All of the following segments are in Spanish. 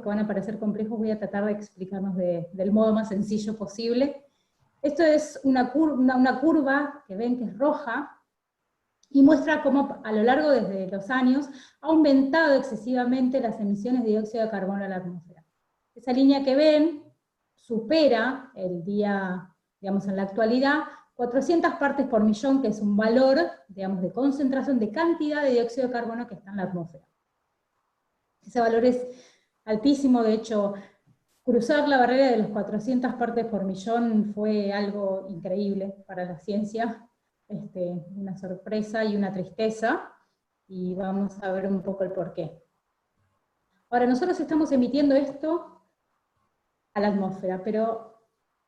que van a parecer complejos, voy a tratar de explicarnos del modo más sencillo posible. Esto es una curva que ven que es roja, y muestra cómo a lo largo desde los años ha aumentado excesivamente las emisiones de dióxido de carbono a la atmósfera. Esa línea que ven supera el día, digamos en la actualidad, 400 partes por millón, que es un valor, digamos, de concentración, de cantidad de dióxido de carbono que está en la atmósfera. Ese valor es altísimo, de hecho, cruzar la barrera de los 400 partes por millón fue algo increíble para la ciencia, una sorpresa y una tristeza, y vamos a ver un poco el porqué. Ahora, nosotros estamos emitiendo esto a la atmósfera, pero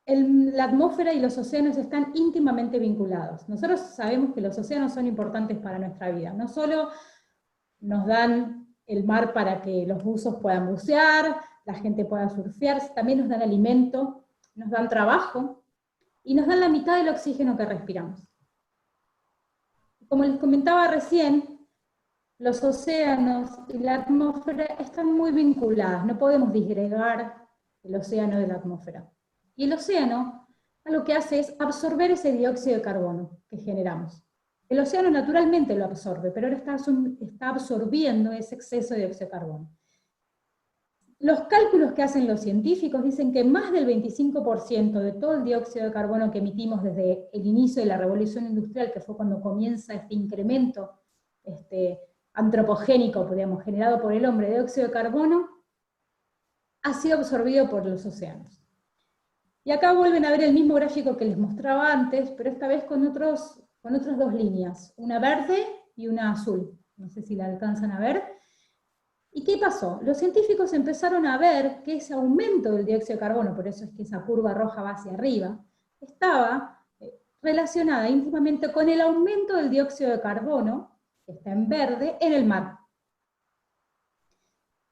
la atmósfera y los océanos están íntimamente vinculados. Nosotros sabemos que los océanos son importantes para nuestra vida. No solo nos dan el mar para que los buzos puedan bucear, la gente pueda surfear, también nos dan alimento, nos dan trabajo, y nos dan la mitad del oxígeno que respiramos. Como les comentaba recién, los océanos y la atmósfera están muy vinculadas, no podemos disgregar el océano de la atmósfera. Y el océano lo que hace es absorber ese dióxido de carbono que generamos. El océano naturalmente lo absorbe, pero ahora está absorbiendo ese exceso de dióxido de carbono. Los cálculos que hacen los científicos dicen que más del 25% de todo el dióxido de carbono que emitimos desde el inicio de la revolución industrial, que fue cuando comienza este incremento antropogénico, digamos, generado por el hombre de dióxido de carbono, ha sido absorbido por los océanos. Y acá vuelven a ver el mismo gráfico que les mostraba antes, pero esta vez con otras dos líneas, una verde y una azul. No sé si la alcanzan a ver. ¿Y qué pasó? Los científicos empezaron a ver que ese aumento del dióxido de carbono, por eso es que esa curva roja va hacia arriba, estaba relacionada íntimamente con el aumento del dióxido de carbono, que está en verde, en el mar.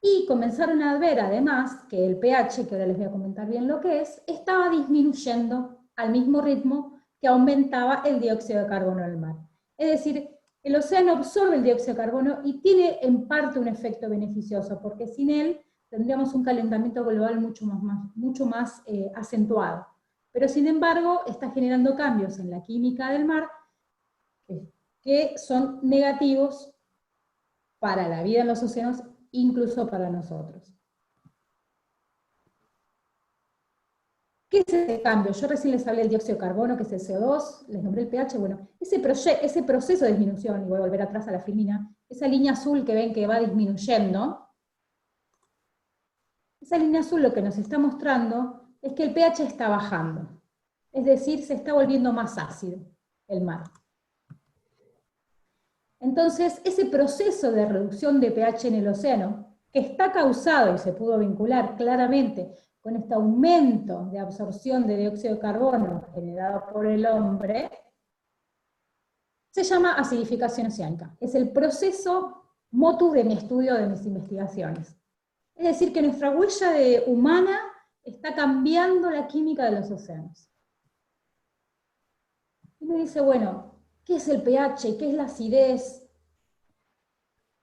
Y comenzaron a ver además que el pH, que ahora les voy a comentar bien lo que es, estaba disminuyendo al mismo ritmo que aumentaba el dióxido de carbono en el mar. Es decir, el océano absorbe el dióxido de carbono y tiene en parte un efecto beneficioso, porque sin él tendríamos un calentamiento global mucho más acentuado. Pero sin embargo está generando cambios en la química del mar que son negativos para la vida en los océanos, incluso para nosotros. ¿Qué es ese cambio? Yo recién les hablé del dióxido de carbono, que es el CO2, les nombré el pH, bueno, ese proceso de disminución, y voy a volver atrás a la filmina, esa línea azul que ven que va disminuyendo, esa línea azul lo que nos está mostrando es que el pH está bajando, es decir, se está volviendo más ácido el mar. Entonces, ese proceso de reducción de pH en el océano, que está causado y se pudo vincular claramente con este aumento de absorción de dióxido de carbono generado por el hombre, se llama acidificación oceánica. Es el proceso motus de mi estudio, de mis investigaciones. Es decir, que nuestra huella humana está cambiando la química de los océanos. Y me dice, bueno, ¿qué es el pH? ¿Qué es la acidez?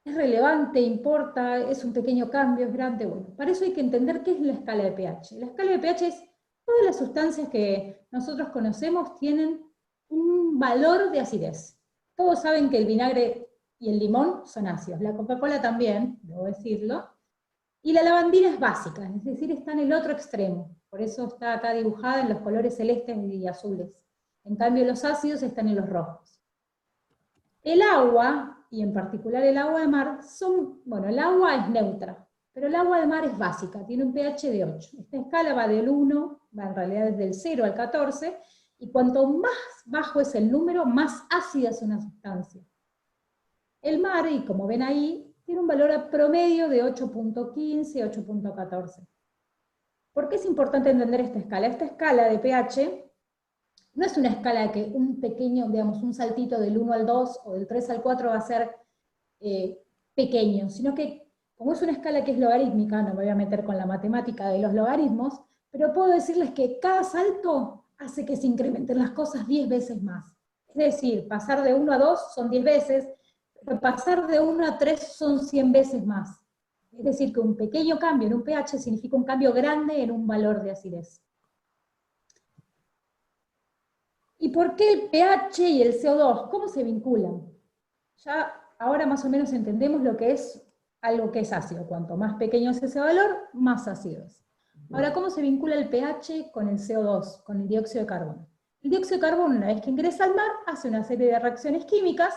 ¿Es relevante? ¿Importa? ¿Es un pequeño cambio? ¿Es grande? Bueno, para eso hay que entender qué es la escala de pH. La escala de pH es todas las sustancias que nosotros conocemos tienen un valor de acidez. Todos saben que el vinagre y el limón son ácidos. La Coca-Cola también, debo decirlo. Y la lavandina es básica, es decir, está en el otro extremo. Por eso está acá dibujada en los colores celestes y azules. En cambio, los ácidos están en los rojos. El agua, y en particular el agua de mar, el agua es neutra, pero el agua de mar es básica, tiene un pH de 8. Esta escala va del 1, va en realidad desde el 0 al 14, y cuanto más bajo es el número, más ácida es una sustancia. El mar, y como ven ahí, tiene un valor promedio de 8.15, 8.14. ¿Por qué es importante entender esta escala? Esta escala de pH no es una escala que un pequeño, digamos, un saltito del 1 al 2 o del 3 al 4 va a ser pequeño, sino que como es una escala que es logarítmica, no me voy a meter con la matemática de los logaritmos, pero puedo decirles que cada salto hace que se incrementen las cosas 10 veces más. Es decir, pasar de 1 a 2 son 10 veces, pero pasar de 1 a 3 son 100 veces más. Es decir, que un pequeño cambio en un pH significa un cambio grande en un valor de acidez. ¿Y por qué el pH y el CO2? ¿Cómo se vinculan? Ya ahora más o menos entendemos lo que es algo que es ácido. Cuanto más pequeño es ese valor, más ácido es. Ahora, ¿cómo se vincula el pH con el CO2, con el dióxido de carbono? El dióxido de carbono, una vez que ingresa al mar, hace una serie de reacciones químicas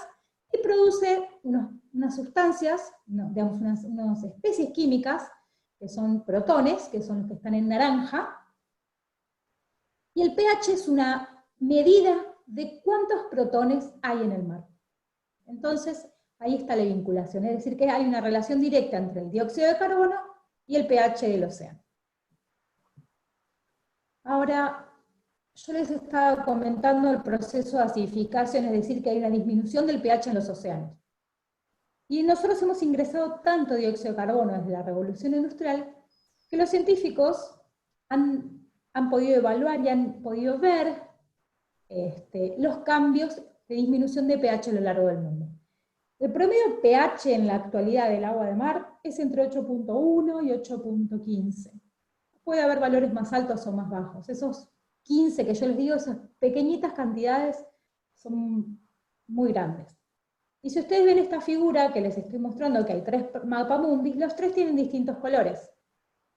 y produce unas sustancias, digamos unas especies químicas, que son protones, que son los que están en naranja, y el pH es una medida de cuántos protones hay en el mar. Entonces, ahí está la vinculación, es decir, que hay una relación directa entre el dióxido de carbono y el pH del océano. Ahora, yo les estaba comentando el proceso de acidificación, es decir, que hay una disminución del pH en los océanos. Y nosotros hemos ingresado tanto dióxido de carbono desde la revolución industrial que los científicos han podido evaluar y han podido ver los cambios de disminución de pH a lo largo del mundo. El promedio pH en la actualidad del agua de mar es entre 8.1 y 8.15. Puede haber valores más altos o más bajos. Esos 15 que yo les digo, esas pequeñitas cantidades, son muy grandes. Y si ustedes ven esta figura que les estoy mostrando, que hay 3 mapamundis, los 3 tienen distintos colores.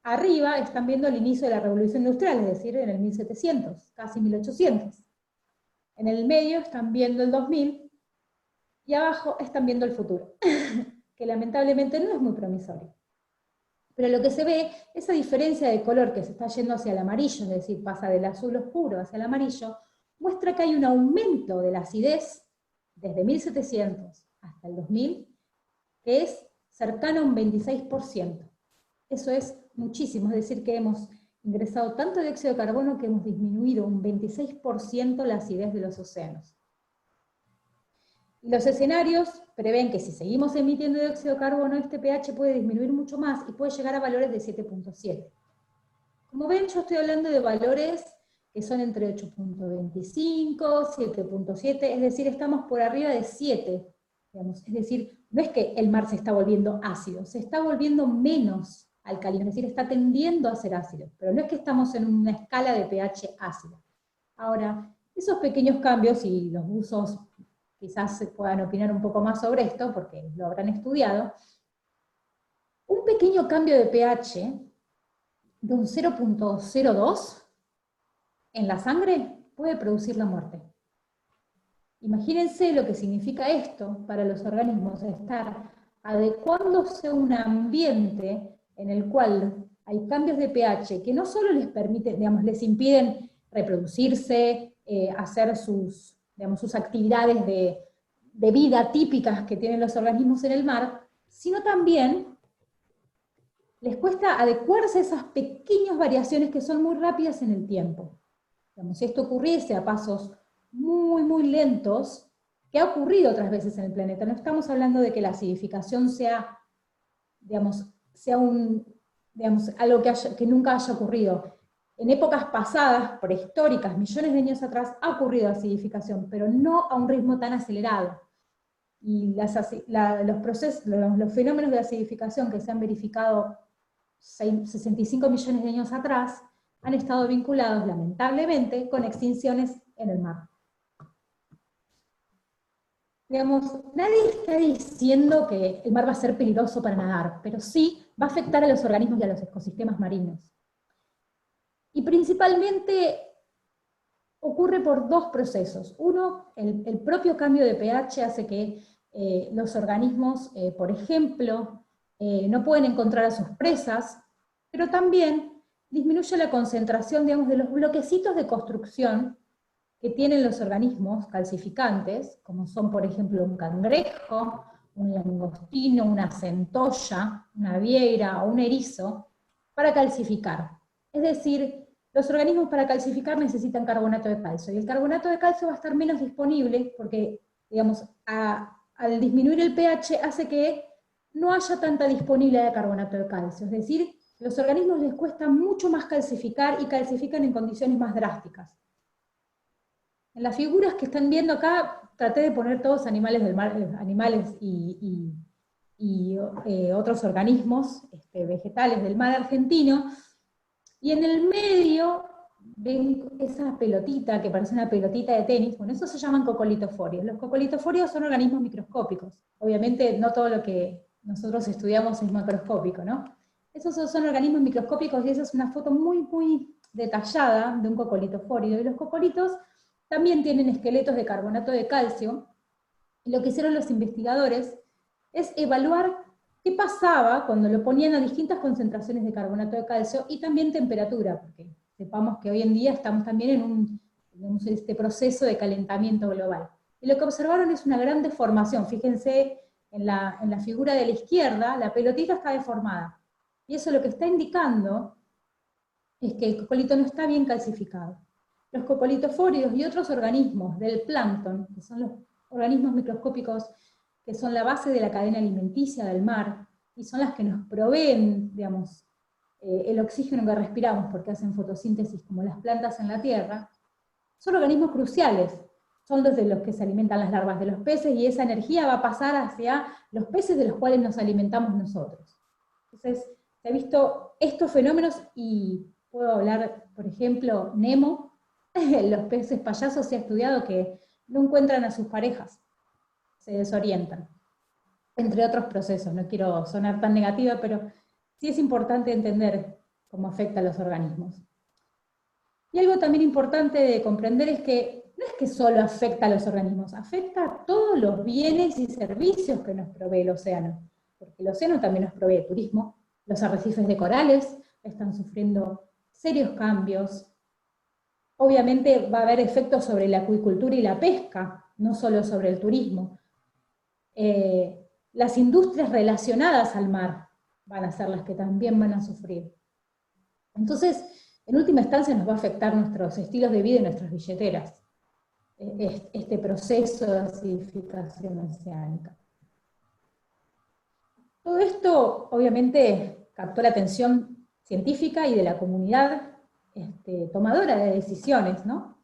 Arriba están viendo el inicio de la Revolución Industrial, es decir, en el 1700, casi 1800. En el medio están viendo el 2000, y abajo están viendo el futuro, que lamentablemente no es muy promisorio. Pero lo que se ve, esa diferencia de color que se está yendo hacia el amarillo, es decir, pasa del azul oscuro hacia el amarillo, muestra que hay un aumento de la acidez desde 1700 hasta el 2000, que es cercano a un 26%. Eso es muchísimo, es decir, que hemos ingresado tanto dióxido de carbono que hemos disminuido un 26% la acidez de los océanos. Los escenarios prevén que si seguimos emitiendo dióxido de carbono, este pH puede disminuir mucho más y puede llegar a valores de 7.7. Como ven, yo estoy hablando de valores que son entre 8.25, 7.7, es decir, estamos por arriba de 7. Digamos. Es decir, no es que el mar se está volviendo ácido, se está volviendo menos alcalino, es decir, está tendiendo a ser ácido, pero no es que estamos en una escala de pH ácida. Ahora, esos pequeños cambios, y los buzos quizás se puedan opinar un poco más sobre esto, porque lo habrán estudiado, un pequeño cambio de pH de un 0.02 en la sangre puede producir la muerte. Imagínense lo que significa esto para los organismos, estar adecuándose a un ambiente en el cual hay cambios de pH que no solo les permiten, digamos, les impiden reproducirse, hacer sus actividades de vida típicas que tienen los organismos en el mar, sino también les cuesta adecuarse a esas pequeñas variaciones que son muy rápidas en el tiempo. Digamos, si esto ocurriese a pasos muy, muy lentos, que ha ocurrido otras veces en el planeta, no estamos hablando de que la acidificación sea, algo que nunca haya ocurrido. En épocas pasadas, prehistóricas, millones de años atrás, ha ocurrido acidificación, pero no a un ritmo tan acelerado. Y los fenómenos de acidificación que se han verificado 65 millones de años atrás, han estado vinculados, lamentablemente, con extinciones en el mar. Digamos, nadie está diciendo que el mar va a ser peligroso para nadar, pero sí va a afectar a los organismos y a los ecosistemas marinos. Y principalmente ocurre por dos procesos. Uno, el propio cambio de pH hace que los organismos, por ejemplo, no pueden encontrar a sus presas, pero también disminuye la concentración, digamos, de los bloquecitos de construcción que tienen los organismos calcificantes, como son, por ejemplo, un cangrejo, un langostino, una centolla, una vieira o un erizo, para calcificar. Es decir, los organismos para calcificar necesitan carbonato de calcio, y el carbonato de calcio va a estar menos disponible porque, digamos, al disminuir el pH hace que no haya tanta disponibilidad de carbonato de calcio. Es decir, los organismos les cuesta mucho más calcificar y calcifican en condiciones más drásticas. En las figuras que están viendo acá, traté de poner todos animales del mar, animales y y otros organismos vegetales del mar argentino, y en el medio ven esa pelotita que parece una pelotita de tenis. Bueno, esos se llaman cocolitoforios. Los cocolitoforios son organismos microscópicos. Obviamente no todo lo que nosotros estudiamos es macroscópico, ¿no? Esos son organismos microscópicos, y esa es una foto muy, muy detallada de un cocolitoforio. Y los cocolitos también tienen esqueletos de carbonato de calcio, y lo que hicieron los investigadores es evaluar qué pasaba cuando lo ponían a distintas concentraciones de carbonato de calcio y también temperatura, porque sepamos que hoy en día estamos también en este proceso de calentamiento global. Y lo que observaron es una gran deformación. Fíjense en la figura de la izquierda, la pelotita está deformada. Y eso lo que está indicando es que el cocolito no está bien calcificado. Los cocolitofóridos y otros organismos del plancton, que son los organismos microscópicos que son la base de la cadena alimenticia del mar, y son las que nos proveen, digamos, el oxígeno que respiramos, porque hacen fotosíntesis como las plantas en la tierra, son organismos cruciales. Son los de los que se alimentan las larvas de los peces, y esa energía va a pasar hacia los peces de los cuales nos alimentamos nosotros. Entonces, se han visto estos fenómenos, y puedo hablar, por ejemplo, Nemo, los peces payasos, se ha estudiado que no encuentran a sus parejas, se desorientan, entre otros procesos. No quiero sonar tan negativa, pero sí es importante entender cómo afecta a los organismos. Y algo también importante de comprender es que no es que solo afecta a los organismos, afecta a todos los bienes y servicios que nos provee el océano, porque el océano también nos provee turismo. Los arrecifes de corales están sufriendo serios cambios. Obviamente va a haber efectos sobre la acuicultura y la pesca, no solo sobre el turismo. Las industrias relacionadas al mar van a ser las que también van a sufrir. Entonces, en última instancia nos va a afectar nuestros estilos de vida y nuestras billeteras, este proceso de acidificación oceánica. Todo esto, obviamente, captó la atención científica y de la comunidad tomadora de decisiones, ¿no?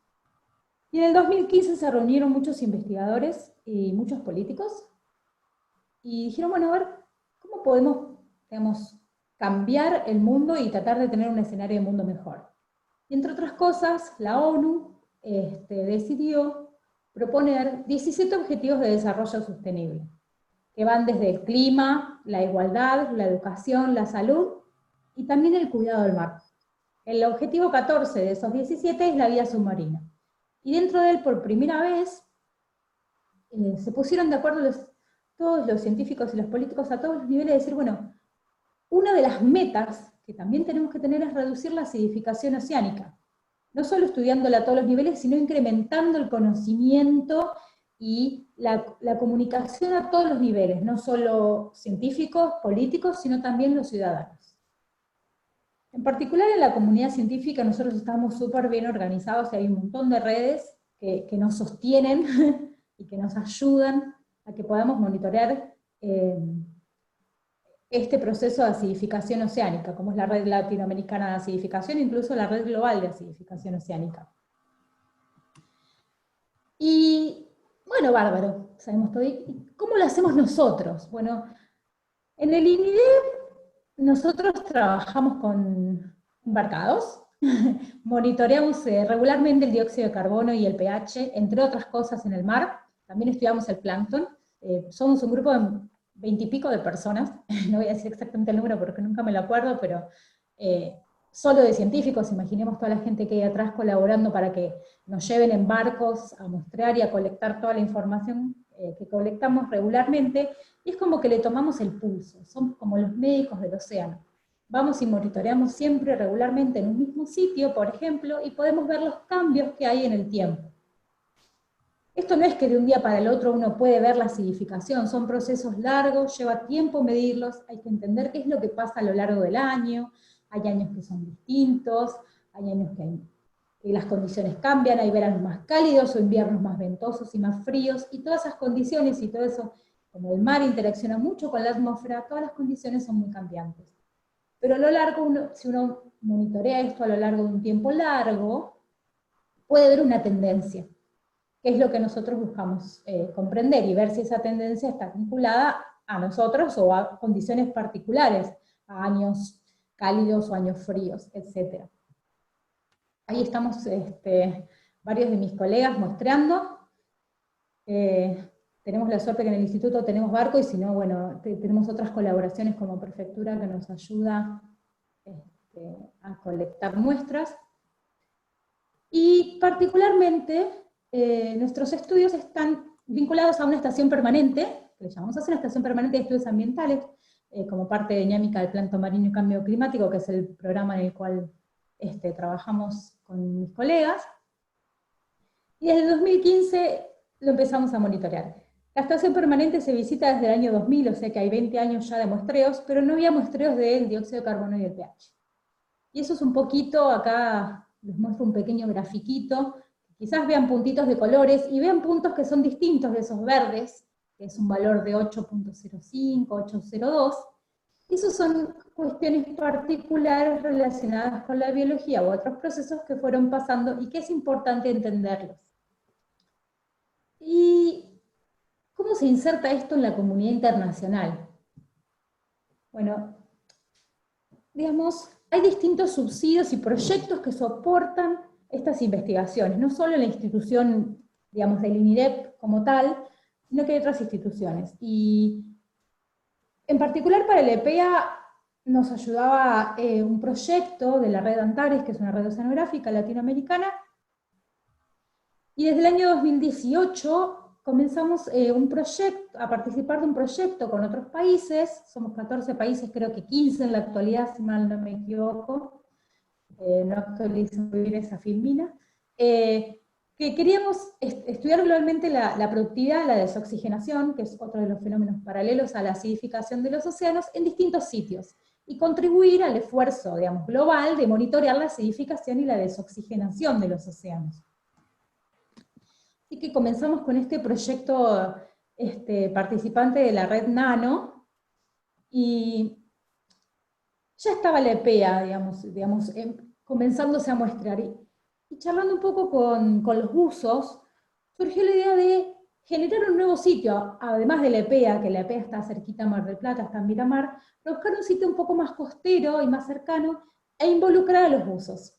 Y en el 2015 se reunieron muchos investigadores y muchos políticos, y dijeron, bueno, a ver, ¿cómo podemos, digamos, cambiar el mundo y tratar de tener un escenario de mundo mejor? Y entre otras cosas, la ONU decidió proponer 17 objetivos de desarrollo sostenible, que van desde el clima, la igualdad, la educación, la salud y también el cuidado del mar. El objetivo 14 de esos 17 es la vida submarina. Y dentro de él, por primera vez, se pusieron de acuerdo todos los científicos y los políticos a todos los niveles de decir, bueno, una de las metas que también tenemos que tener es reducir la acidificación oceánica. No solo estudiándola a todos los niveles, sino incrementando el conocimiento y la comunicación a todos los niveles, no solo científicos, políticos, sino también los ciudadanos. En particular en la comunidad científica nosotros estamos súper bien organizados, y hay un montón de redes que nos sostienen y que nos ayudan a que podamos monitorear este proceso de acidificación oceánica, como es la red latinoamericana de acidificación, incluso la red global de acidificación oceánica. Y bueno, bárbaro, sabemos todo. ¿Y cómo lo hacemos nosotros? Bueno, en el INIDEP nosotros trabajamos con embarcados, monitoreamos regularmente el dióxido de carbono y el pH, entre otras cosas en el mar, también estudiamos el plancton. Somos un grupo de 20 y pico de personas, no voy a decir exactamente el número porque nunca me lo acuerdo, pero solo de científicos, imaginemos toda la gente que hay atrás colaborando para que nos lleven en barcos a mostrar y a colectar toda la información que colectamos regularmente, y es como que le tomamos el pulso, somos como los médicos del océano. Vamos y monitoreamos siempre regularmente en un mismo sitio, por ejemplo, y podemos ver los cambios que hay en el tiempo. Esto no es que de un día para el otro uno puede ver la acidificación, son procesos largos, lleva tiempo medirlos, hay que entender qué es lo que pasa a lo largo del año, hay años que son distintos, hay años que las condiciones cambian, hay veranos más cálidos o inviernos más ventosos y más fríos, y todas esas condiciones y todo eso, como el mar interacciona mucho con la atmósfera, todas las condiciones son muy cambiantes. Pero a lo largo, si uno monitorea esto a lo largo de un tiempo largo, puede ver una tendencia, que es lo que nosotros buscamos comprender y ver si esa tendencia está vinculada a nosotros o a condiciones particulares, a años cálidos o años fríos, etc. Ahí estamos varios de mis colegas mostrando. Tenemos la suerte que en el instituto tenemos barco, y si no, bueno, tenemos otras colaboraciones como prefectura que nos ayuda a colectar muestras. Y particularmente, nuestros estudios están vinculados a una estación permanente, que le llamamos así, una estación permanente de estudios ambientales, como parte dinámica del Plan Marino y Cambio Climático, que es el programa en el cual trabajamos con mis colegas. Y desde el 2015 lo empezamos a monitorear. La estación permanente se visita desde el año 2000, o sea que hay 20 años ya de muestreos, pero no había muestreos del dióxido de carbono y del pH. Y eso es un poquito, acá les muestro un pequeño grafiquito, quizás vean puntitos de colores, y vean puntos que son distintos de esos verdes, que es un valor de 8.05, 8.02, y esos son cuestiones particulares relacionadas con la biología u otros procesos que fueron pasando y que es importante entenderlos. ¿Y cómo se inserta esto en la comunidad internacional? Bueno, digamos, hay distintos subsidios y proyectos que soportan estas investigaciones, no solo la institución, digamos, del INIREP como tal, sino que hay otras instituciones. Y en particular para el EPEA nos ayudaba un proyecto de la red Antares, que es una red oceanográfica latinoamericana, y desde el año 2018 comenzamos a participar de un proyecto con otros países, somos 14 países, creo que 15 en la actualidad, si mal no me equivoco, no actualizo muy bien esa filmina, que queríamos estudiar globalmente la productividad, la desoxigenación, que es otro de los fenómenos paralelos a la acidificación de los océanos, en distintos sitios, y contribuir al esfuerzo, digamos, global de monitorear la acidificación y la desoxigenación de los océanos. Así que comenzamos con este proyecto participante de la red Nano, y ya estaba la EPEA, digamos, comenzándose a muestrear. Y charlando un poco con los buzos, surgió la idea de generar un nuevo sitio, además de la EPEA, que la EPEA está cerquita a Mar del Plata, está en Miramar, pero buscar un sitio un poco más costero y más cercano, e involucrar a los buzos.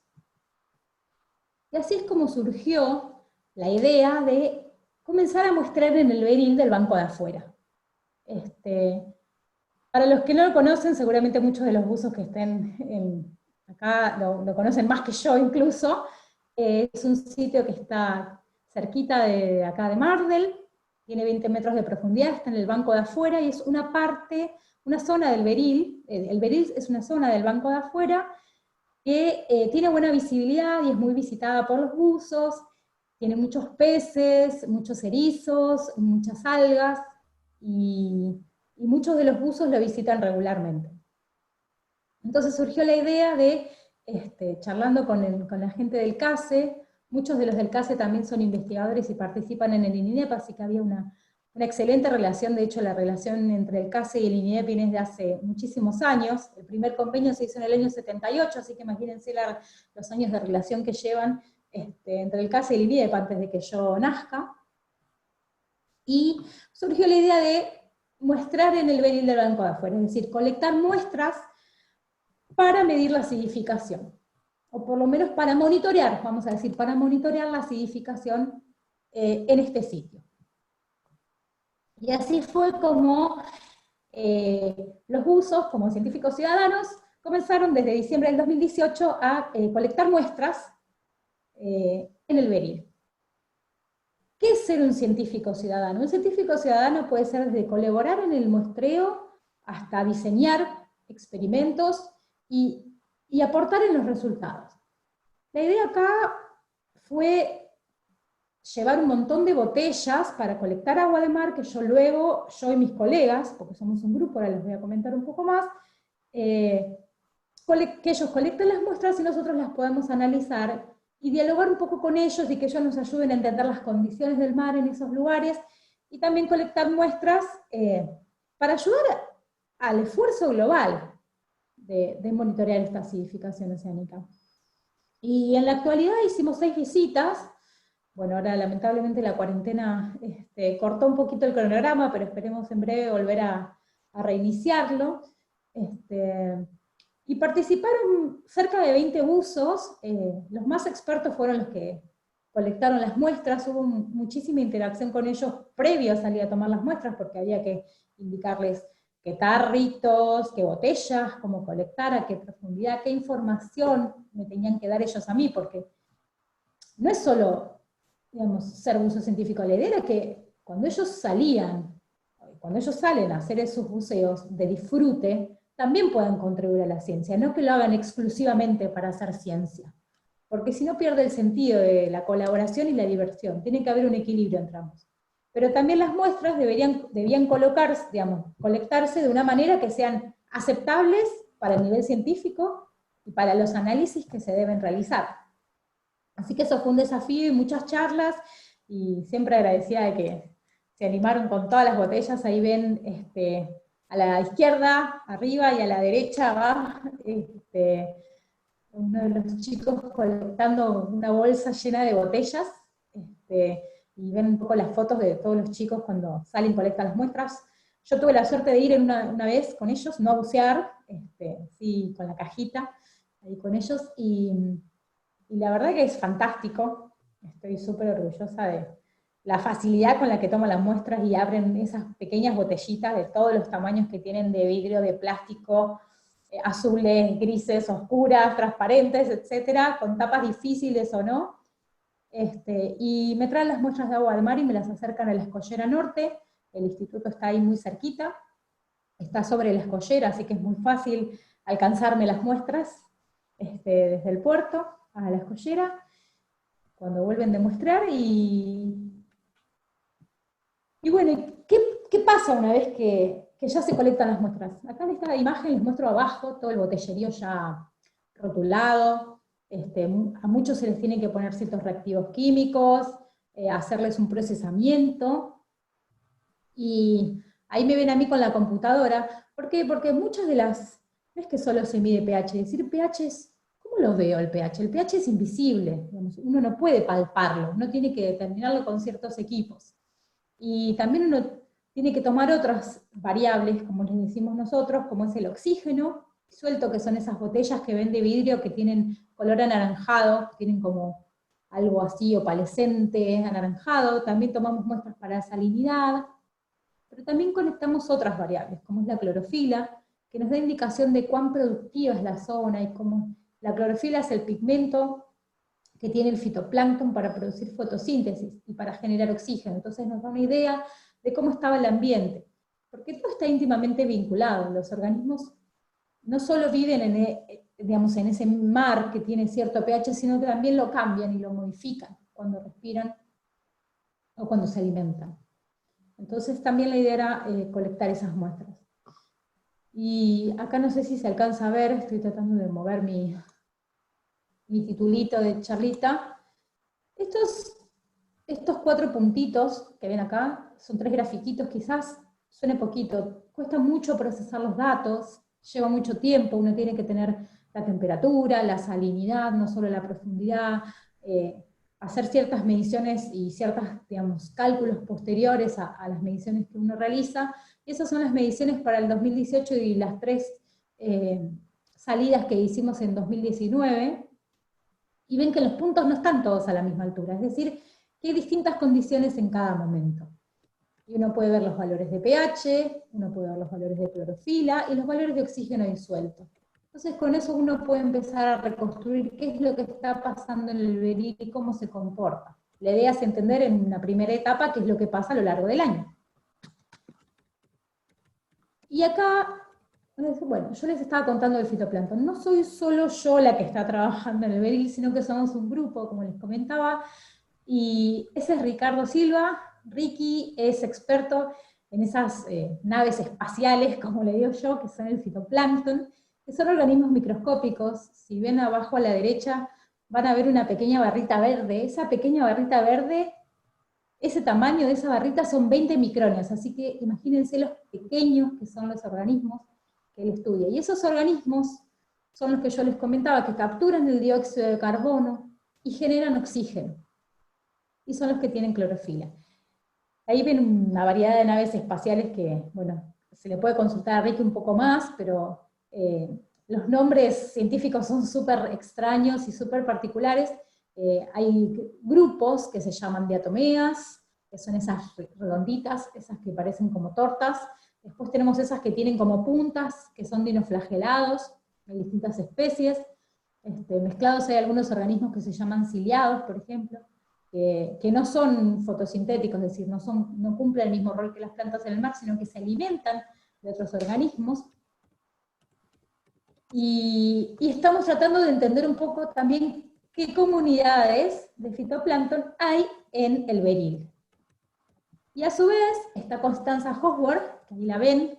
Y así es como surgió la idea de comenzar a muestrear en el beril del Banco de Afuera. Para los que no lo conocen, seguramente muchos de los buzos que estén acá lo conocen más que yo incluso. Es un sitio que está cerquita de acá de Mardel, tiene 20 metros de profundidad, está en el Banco de Afuera, y es una zona del beril. El beril es una zona del Banco de Afuera que tiene buena visibilidad y es muy visitada por los buzos, tiene muchos peces, muchos erizos, muchas algas, y muchos de los buzos lo visitan regularmente. Entonces surgió la idea de, charlando con la gente del CASE, muchos de los del CASE también son investigadores y participan en el ININEP, así que había una excelente relación. De hecho, la relación entre el CASE y el ININEP viene desde hace muchísimos años. El primer convenio se hizo en el año 78, así que imagínense los años de relación que llevan entre el CASE y el ININEP antes de que yo nazca. Y surgió la idea de muestrar en el beril del Banco de Afuera, es decir, colectar muestras para medir la acidificación, o por lo menos para monitorear, vamos a decir, para monitorear la acidificación en este sitio. Y así fue como los buzos, como científicos ciudadanos, comenzaron desde diciembre del 2018 a colectar muestras en el beril. ¿Qué es ser un científico ciudadano? Un científico ciudadano puede ser desde colaborar en el muestreo hasta diseñar experimentos y aportar en los resultados. La idea acá fue llevar un montón de botellas para colectar agua de mar, que yo y mis colegas, porque somos un grupo, ahora les voy a comentar un poco más, que ellos colecten las muestras y nosotros las podemos analizar y dialogar un poco con ellos, y que ellos nos ayuden a entender las condiciones del mar en esos lugares, y también colectar muestras para ayudar al esfuerzo global de monitorear esta acidificación oceánica. Y en la actualidad hicimos 6 visitas. Bueno, ahora lamentablemente la cuarentena cortó un poquito el cronograma, pero esperemos en breve volver a a reiniciarlo, y participaron cerca de 20 buzos. Los más expertos fueron los que colectaron las muestras. Hubo muchísima interacción con ellos previo a salir a tomar las muestras, porque había que indicarles qué tarritos, qué botellas, cómo colectar, a qué profundidad, qué información me tenían que dar ellos a mí, porque no es solo, digamos, ser buzo científico. La idea era que cuando ellos salen a hacer esos buceos de disfrute, también puedan contribuir a la ciencia, no que lo hagan exclusivamente para hacer ciencia, porque si no pierde el sentido de la colaboración y la diversión. Tiene que haber un equilibrio entre ambos. Pero también las muestras debían colocarse, digamos, colectarse de una manera que sean aceptables para el nivel científico y para los análisis que se deben realizar. Así que eso fue un desafío y muchas charlas, y siempre agradecida de que se animaron con todas las botellas. Ahí ven a la izquierda, arriba, y a la derecha va uno de los chicos colectando una bolsa llena de botellas, y ven un poco las fotos de todos los chicos cuando salen y colectan las muestras. Yo tuve la suerte de ir una vez con ellos, no a bucear, sí, con la cajita, ahí con ellos, y la verdad que es fantástico. Estoy súper orgullosa de la facilidad con la que toman las muestras y abren esas pequeñas botellitas de todos los tamaños que tienen, de vidrio, de plástico, azules, grises, oscuras, transparentes, etcétera, con tapas difíciles o no. Y me traen las muestras de agua del mar y me las acercan a la Escollera Norte. El instituto está ahí muy cerquita, está sobre la Escollera, así que es muy fácil alcanzarme las muestras desde el puerto a la Escollera, cuando vuelven de muestrear. Y bueno, ¿qué pasa una vez que ya se colectan las muestras? Acá en esta imagen les muestro abajo todo el botellerío ya rotulado. A muchos se les tienen que poner ciertos reactivos químicos, hacerles un procesamiento, y ahí me ven a mí con la computadora. ¿Por qué? Porque muchas de las, no es que solo se mide pH, decir pH es, ¿cómo lo veo el pH? El pH es invisible, digamos, uno no puede palparlo, uno tiene que determinarlo con ciertos equipos. Y también uno tiene que tomar otras variables, como les decimos nosotros, como es el oxígeno suelto, que son esas botellas que ven de vidrio que tienen color anaranjado, tienen como algo así opalescente, anaranjado. También tomamos muestras para salinidad, pero también conectamos otras variables, como es la clorofila, que nos da indicación de cuán productiva es la zona, y cómo la clorofila es el pigmento que tiene el fitoplancton para producir fotosíntesis y para generar oxígeno. Entonces nos da una idea de cómo estaba el ambiente, porque todo está íntimamente vinculado. Los organismos no solo viven digamos, en ese mar que tiene cierto pH, sino que también lo cambian y lo modifican cuando respiran o cuando se alimentan. Entonces también la idea era colectar esas muestras. Y acá no sé si se alcanza a ver, estoy tratando de mover mi titulito de charlita. Estos 4 puntitos que ven acá, son 3 grafiquitos, quizás suene poquito, cuesta mucho procesar los datos, lleva mucho tiempo, uno tiene que tener la temperatura, la salinidad, no solo la profundidad, hacer ciertas mediciones y ciertos, digamos, cálculos posteriores a las mediciones que uno realiza. Y esas son las mediciones para el 2018 y las 3 salidas que hicimos en 2019, y ven que los puntos no están todos a la misma altura, es decir, que hay distintas condiciones en cada momento. Y uno puede ver los valores de pH, uno puede ver los valores de clorofila y los valores de oxígeno disuelto. Entonces con eso uno puede empezar a reconstruir qué es lo que está pasando en el beril y cómo se comporta. La idea es entender en una primera etapa qué es lo que pasa a lo largo del año. Y acá, bueno, yo les estaba contando del fitoplancton. No soy solo yo la que está trabajando en el beril, sino que somos un grupo, como les comentaba, y ese es Ricardo Silva. Ricky es experto en esas naves espaciales, como le digo yo, que son el fitoplancton, que son organismos microscópicos. Si ven abajo a la derecha, van a ver una pequeña barrita verde. Esa pequeña barrita verde, ese tamaño de esa barrita son 20 micrones, así que imagínense los pequeños que son los organismos que él estudia. Y esos organismos son los que yo les comentaba, que capturan el dióxido de carbono y generan oxígeno. Y son los que tienen clorofila. Ahí ven una variedad de naves espaciales que, bueno, se le puede consultar a Ricky un poco más, pero los nombres científicos son súper extraños y súper particulares. Hay grupos que se llaman diatomeas, que son esas redonditas, esas que parecen como tortas. Después tenemos esas que tienen como puntas, que son dinoflagelados, de distintas especies. Mezclados hay algunos organismos que se llaman ciliados, por ejemplo, que no son fotosintéticos, es decir, no cumplen el mismo rol que las plantas en el mar, sino que se alimentan de otros organismos. Y estamos tratando de entender un poco también qué comunidades de fitoplancton hay en el beril. Y a su vez está Constanza Hosworth, que ahí la ven,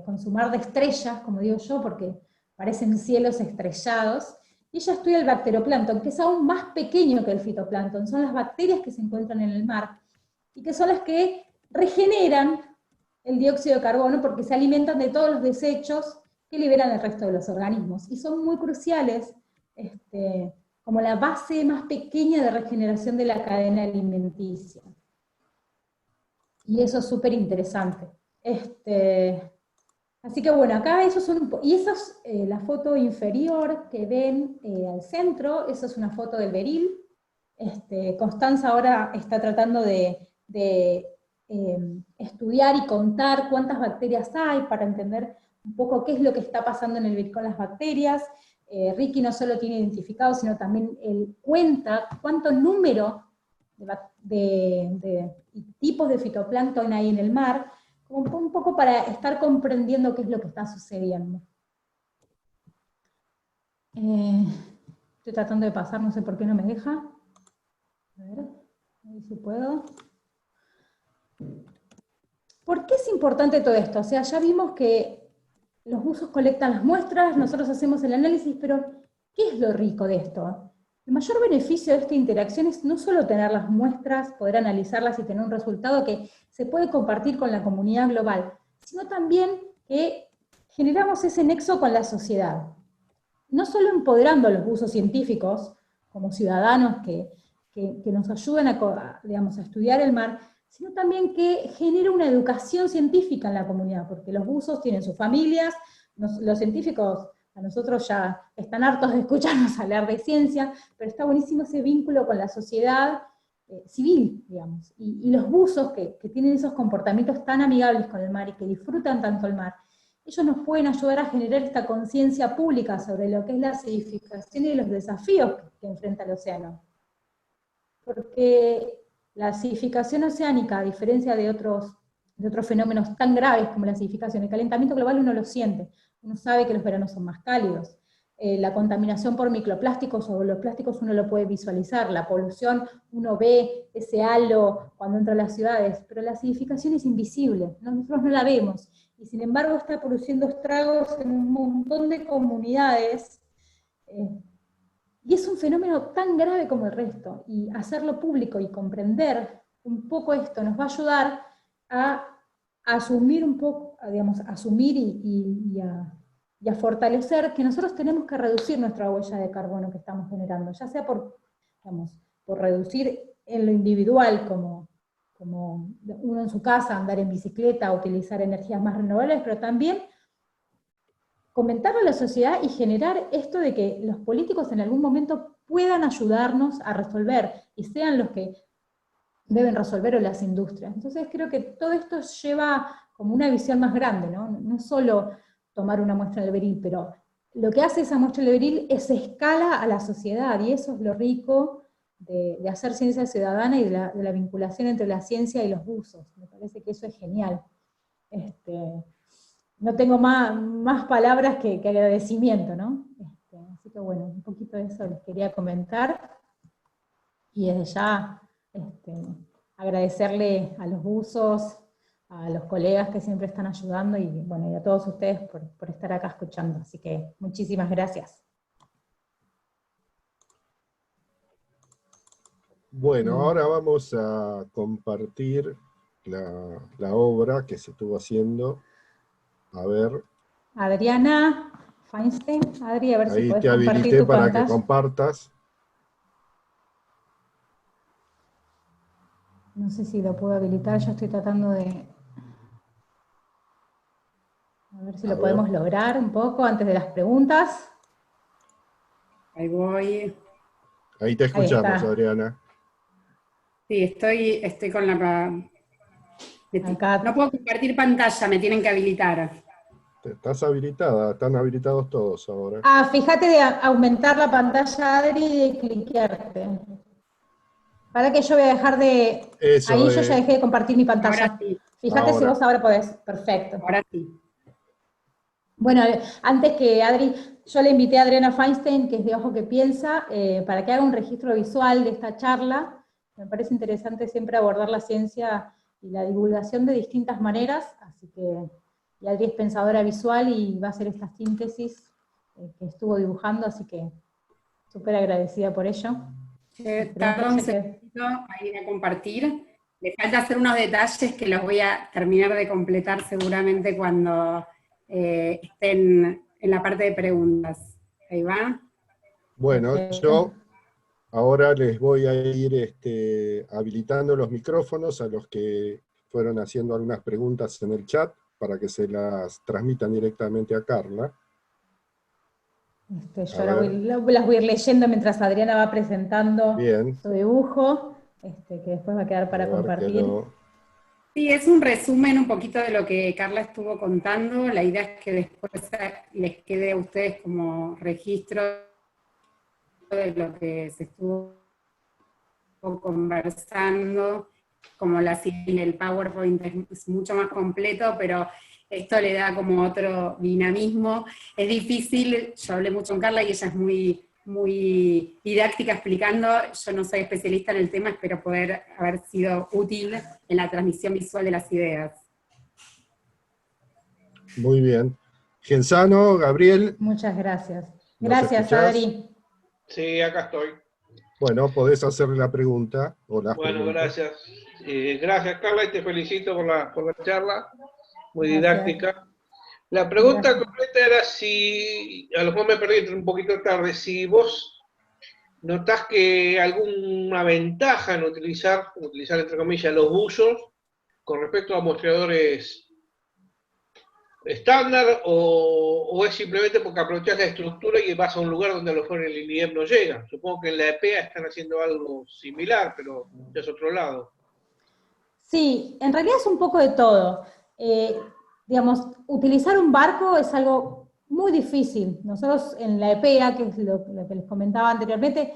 con su mar de estrellas, como digo yo, porque parecen cielos estrellados, y ella estudia el bacteroplancton, que es aún más pequeño que el fitoplancton, son las bacterias que se encuentran en el mar, y que son las que regeneran el dióxido de carbono porque se alimentan de todos los desechos que liberan el resto de los organismos, y son muy cruciales, como la base más pequeña de regeneración de la cadena alimenticia. Y eso es súper interesante. Así que bueno, acá esos son, y esa es la foto inferior que ven al centro, esa es una foto del beril. Constanza ahora está tratando de estudiar y contar cuántas bacterias hay para entender un poco qué es lo que está pasando en el beril con las bacterias. Ricky no solo tiene identificado, sino también él cuenta cuánto número de tipos de fitoplancton hay en el mar, un poco para estar comprendiendo qué es lo que está sucediendo. Estoy tratando de pasar, no sé por qué no me deja. A ver si puedo. ¿Por qué es importante todo esto? O sea, ya vimos que los buzos colectan las muestras, nosotros hacemos el análisis, pero ¿qué es lo rico de esto? El mayor beneficio de esta interacción es no solo tener las muestras, poder analizarlas y tener un resultado que se puede compartir con la comunidad global, sino también que generamos ese nexo con la sociedad. No solo empoderando a los buzos científicos como ciudadanos que nos ayuden a estudiar el mar, sino también que genera una educación científica en la comunidad, porque los buzos tienen sus familias, los científicos a nosotros ya están hartos de escucharnos hablar de ciencia, pero está buenísimo ese vínculo con la sociedad civil, digamos, y los buzos que tienen esos comportamientos tan amigables con el mar y que disfrutan tanto el mar, ellos nos pueden ayudar a generar esta conciencia pública sobre lo que es la acidificación y los desafíos que enfrenta el océano. Porque la acidificación oceánica, a diferencia de otros fenómenos tan graves como la acidificación, el calentamiento global uno lo siente, uno sabe que los veranos son más cálidos, la contaminación por microplásticos o los plásticos uno lo puede visualizar, la polución uno ve ese halo cuando entra a las ciudades, pero la acidificación es invisible, nosotros no la vemos, y sin embargo está produciendo estragos en un montón de comunidades, y es un fenómeno tan grave como el resto, y hacerlo público y comprender un poco esto nos va a ayudar a asumir un poco, digamos, asumir y a fortalecer que nosotros tenemos que reducir nuestra huella de carbono que estamos generando, ya sea por reducir en lo individual, como uno en su casa, andar en bicicleta, utilizar energías más renovables, pero también comentarlo a la sociedad y generar esto de que los políticos en algún momento puedan ayudarnos a resolver, y sean los que deben resolver o las industrias. Entonces creo que todo esto lleva como una visión más grande, ¿no? No solo tomar una muestra del beril, pero lo que hace esa muestra del beril es escala a la sociedad, y eso es lo rico de hacer ciencia ciudadana y de la vinculación entre la ciencia y los buzos. Me parece que eso es genial. No tengo más palabras que agradecimiento, ¿no? Así que bueno, un poquito de eso les quería comentar, y desde ya agradecerle a los buzos, a los colegas que siempre están ayudando, y bueno, y a todos ustedes por estar acá escuchando. Así que muchísimas gracias. Bueno, ahora vamos a compartir la obra que se estuvo haciendo. A ver. Adriana Feinstein, Adri, a ver si Ahí podés te compartir habilité tu para que pantalla. compartas. No sé si lo puedo habilitar, yo estoy tratando de... A ver si lo podemos lograr un poco antes de las preguntas. Ahí voy. Ahí te escuchamos, Adriana. Sí, estoy con la... Acá. No puedo compartir pantalla, me tienen que habilitar. Estás habilitada, están habilitados todos ahora. Fíjate de aumentar la pantalla, Adri, y de cliquearte. Para que yo voy a dejar de... Eso, ahí yo ya dejé de compartir mi pantalla. Ahora sí. Fíjate si Ahora. vos ahora podés. Perfecto. Ahora sí. Bueno, antes que Adri, yo le invité a Adriana Feinstein, que es de Ojo que Piensa, para que haga un registro visual de esta charla. Me parece interesante siempre abordar la ciencia y la divulgación de distintas maneras, así que, y Adri es pensadora visual y va a hacer esta síntesis que estuvo dibujando, así que súper agradecida por ello. Tarda un segundito a ir a compartir. Le falta hacer unos detalles que los voy a terminar de completar seguramente cuando estén en la parte de preguntas. Ahí va. Bueno, yo ahora les voy a ir habilitando los micrófonos a los que fueron haciendo algunas preguntas en el chat para que se las transmitan directamente a Carla. Yo las voy a ir leyendo mientras Adriana va presentando su dibujo, que después va a quedar para compartir. Sí, es un resumen un poquito de lo que Carla estuvo contando. La idea es que después les quede a ustedes como registro de lo que se estuvo conversando. Como el PowerPoint es mucho más completo, pero esto le da como otro dinamismo. Es difícil, yo hablé mucho con Carla y ella es muy didáctica explicando. Yo no soy especialista en el tema, espero poder haber sido útil en la transmisión visual de las ideas. Muy bien. Genzano, Gabriel. Muchas gracias. Gracias, Adri. Sí, acá estoy. Bueno, podés hacerle la pregunta. Bueno, gracias. Gracias, Carla, y te felicito por la charla. Muy didáctica. La pregunta completa era si, a lo mejor me perdí un poquito tarde, si vos notás que alguna ventaja en utilizar entre comillas los buzos con respecto a mostradores estándar, o es simplemente porque aprovechás la estructura y vas a un lugar donde a lo mejor el INIEM no llega. Supongo que en la EPEA están haciendo algo similar, pero ya es otro lado. Sí, en realidad es un poco de todo. Digamos, utilizar un barco es algo muy difícil. Nosotros en la EPEA, que es lo que les comentaba anteriormente,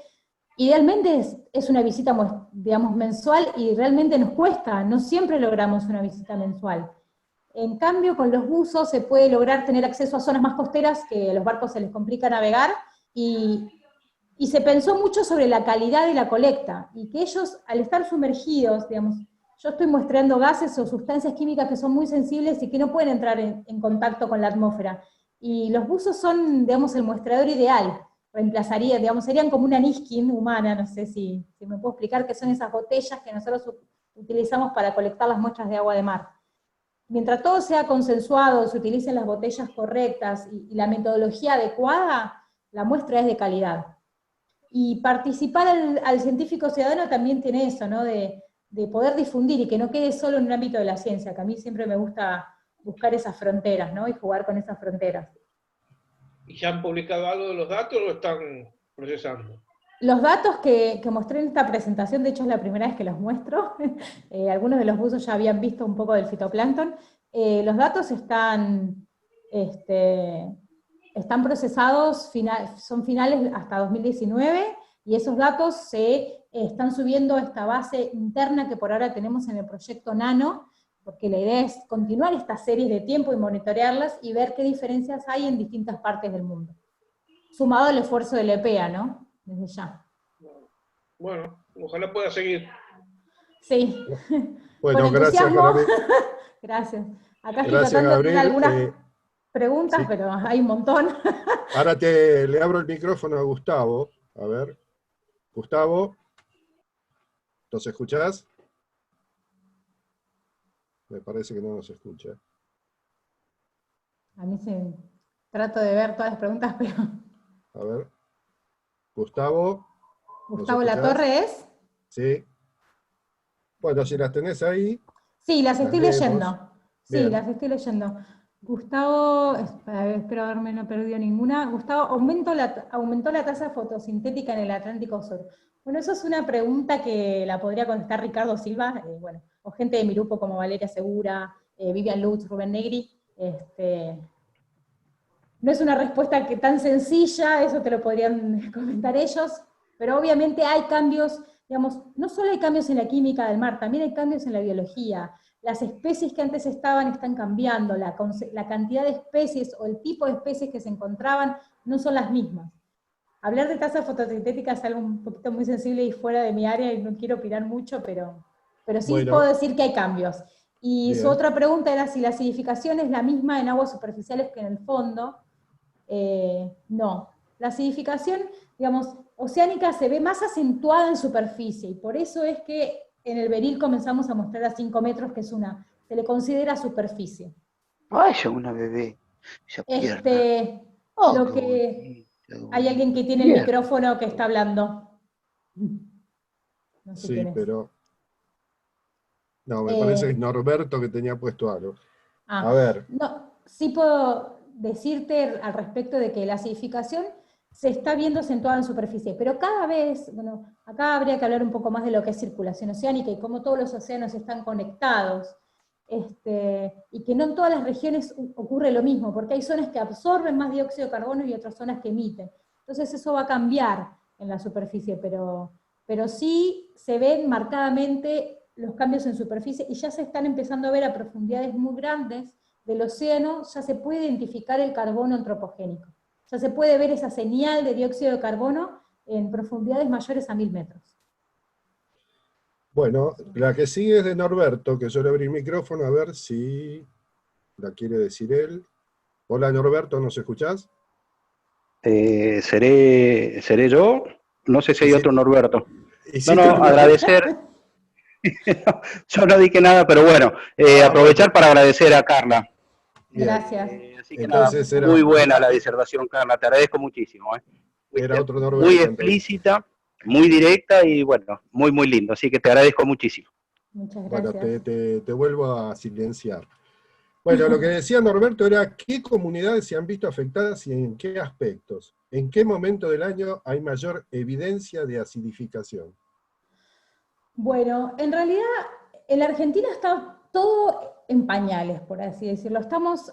idealmente es una visita, digamos, mensual, y realmente nos cuesta, no siempre logramos una visita mensual. En cambio, con los buzos se puede lograr tener acceso a zonas más costeras que a los barcos se les complica navegar, y se pensó mucho sobre la calidad de la colecta, y que ellos, al estar sumergidos, digamos, yo estoy muestreando gases o sustancias químicas que son muy sensibles y que no pueden entrar en contacto con la atmósfera. Y los buzos son, digamos, el muestreador ideal. Reemplazaría, digamos, serían como una Niskin humana, no sé si me puedo explicar, que son esas botellas que nosotros utilizamos para colectar las muestras de agua de mar. Mientras todo sea consensuado, se utilicen las botellas correctas y la metodología adecuada, la muestra es de calidad. Y participar al científico ciudadano también tiene eso, ¿no? De poder difundir y que no quede solo en un ámbito de la ciencia, que a mí siempre me gusta buscar esas fronteras, ¿no? Y jugar con esas fronteras. ¿Y ya han publicado algo de los datos o lo están procesando? Los datos que mostré en esta presentación, de hecho es la primera vez que los muestro, algunos de los buzos ya habían visto un poco del fitoplancton, los datos están procesados, son finales hasta 2019, y esos datos se están subiendo a esta base interna que por ahora tenemos en el proyecto Nano, porque la idea es continuar estas series de tiempo y monitorearlas y ver qué diferencias hay en distintas partes del mundo. Sumado al esfuerzo de la EPEA, ¿no? Desde ya. Bueno, ojalá pueda seguir. Sí. Bueno, con gracias, Gabriel. Gracias. Acá estoy tratando de hacer algunas preguntas, sí, pero hay un montón. Ahora le abro el micrófono a Gustavo. A ver. Gustavo, ¿nos escuchás? Me parece que no nos escucha. A mí sí. Trato de ver todas las preguntas, pero... A ver. Gustavo. ¿Gustavo Latorre es? Sí. Bueno, si las tenés ahí... Sí, las estoy leyendo. Sí, Bien. las estoy leyendo. Gustavo, espero haberme no perdido ninguna. Gustavo, ¿aumentó la tasa fotosintética en el Atlántico Sur? Bueno, eso es una pregunta que la podría contestar Ricardo Silva, bueno, o gente de mi grupo como Valeria Segura, Vivian Lutz, Rubén Negri. No es una respuesta tan sencilla, eso te lo podrían comentar ellos, pero obviamente hay cambios, digamos, no solo hay cambios en la química del mar, también hay cambios en la biología. Las especies que antes están cambiando, la cantidad de especies o el tipo de especies que se encontraban no son las mismas. Hablar de tasa fotosintética es algo un poquito muy sensible y fuera de mi área y no quiero opinar mucho, pero sí Bueno, puedo decir que hay cambios. Y bien. su otra pregunta era si la acidificación es la misma en aguas superficiales que en el fondo. No. La acidificación, digamos, oceánica se ve más acentuada en superficie, y por eso es que en el Beril comenzamos a mostrar a 5 metros, que se le considera superficie. Ay, es una bebé, esa pierna. Lo que... Hay alguien que tiene el micrófono que está hablando. No sé Sí, quién es. pero... No, me parece que es Norberto que tenía puesto algo. A ver. No, sí puedo decirte al respecto de que la acidificación se está viendo acentuada en superficie, pero cada vez, bueno, acá habría que hablar un poco más de lo que es circulación oceánica y cómo todos los océanos están conectados, y que no en todas las regiones ocurre lo mismo, porque hay zonas que absorben más dióxido de carbono y otras zonas que emiten. Entonces eso va a cambiar en la superficie, pero sí se ven marcadamente los cambios en superficie y ya se están empezando a ver a profundidades muy grandes del océano, ya se puede identificar el carbono antropogénico. Ya se puede ver esa señal de dióxido de carbono en profundidades mayores a 1000 metros. Bueno, la que sigue es de Norberto, que yo le abrí el micrófono a ver si la quiere decir él. Hola Norberto, ¿nos escuchás? ¿Seré yo? No sé si hay otro Norberto. No, agradecer. Yo no dije nada, pero bueno, aprovechar para agradecer a Carla. Gracias. Así que entonces, nada, muy buena la disertación, Carla, te agradezco muchísimo. Era otro Norberto. Muy explícita, muy directa y bueno, muy, muy lindo. Así que te agradezco muchísimo. Muchas gracias. Bueno, te vuelvo a silenciar. Bueno, lo que decía Norberto era qué comunidades se han visto afectadas y en qué aspectos. ¿En qué momento del año hay mayor evidencia de acidificación? Bueno, en realidad en la Argentina está todo en pañales, por así decirlo.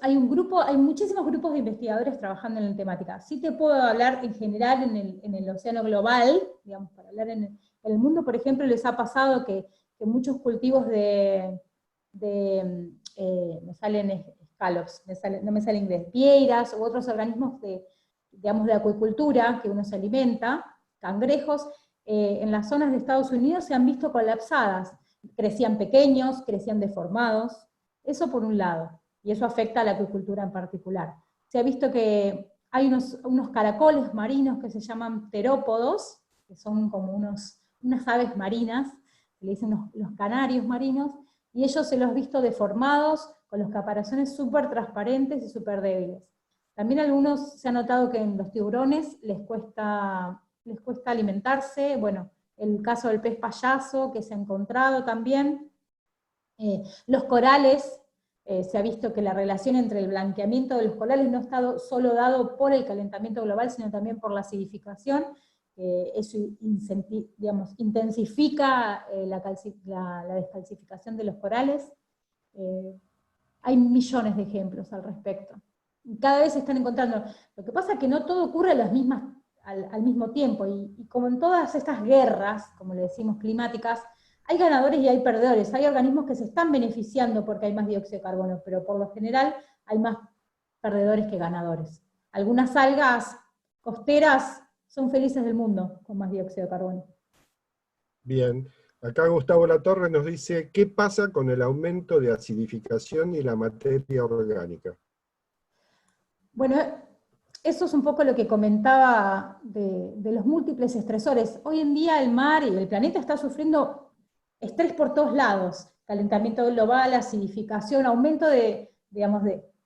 Hay muchísimos grupos de investigadores trabajando en la temática. Sí te puedo hablar en general en el océano global, digamos, para hablar en el mundo, por ejemplo, les ha pasado que muchos cultivos me salen scallops, no me sale inglés, pieiras u otros organismos de acuicultura que uno se alimenta, cangrejos, en las zonas de Estados Unidos se han visto colapsadas. Crecían pequeños, crecían deformados, eso por un lado, y eso afecta a la acuicultura en particular. Se ha visto que hay unos caracoles marinos que se llaman terópodos, que son como unas aves marinas, que le dicen los canarios marinos, y ellos se los han visto deformados, con los caparazones súper transparentes y súper débiles. También se ha notado que en los tiburones les cuesta alimentarse, bueno, el caso del pez payaso que se ha encontrado también. Los corales, se ha visto que la relación entre el blanqueamiento de los corales no está solo dado por el calentamiento global, sino también por la acidificación. Eso intensifica la descalcificación de los corales. Hay millones de ejemplos al respecto. Cada vez se están encontrando. Lo que pasa es que no todo ocurre al mismo tiempo, y como en todas estas guerras, como le decimos, climáticas, hay ganadores y hay perdedores, hay organismos que se están beneficiando porque hay más dióxido de carbono, pero por lo general hay más perdedores que ganadores. Algunas algas costeras son felices del mundo con más dióxido de carbono. Bien, acá Gustavo Latorre nos dice, ¿qué pasa con el aumento de acidificación y la materia orgánica? Bueno, eso es un poco lo que comentaba de los múltiples estresores. Hoy en día el mar y el planeta está sufriendo estrés por todos lados, calentamiento global, acidificación, aumento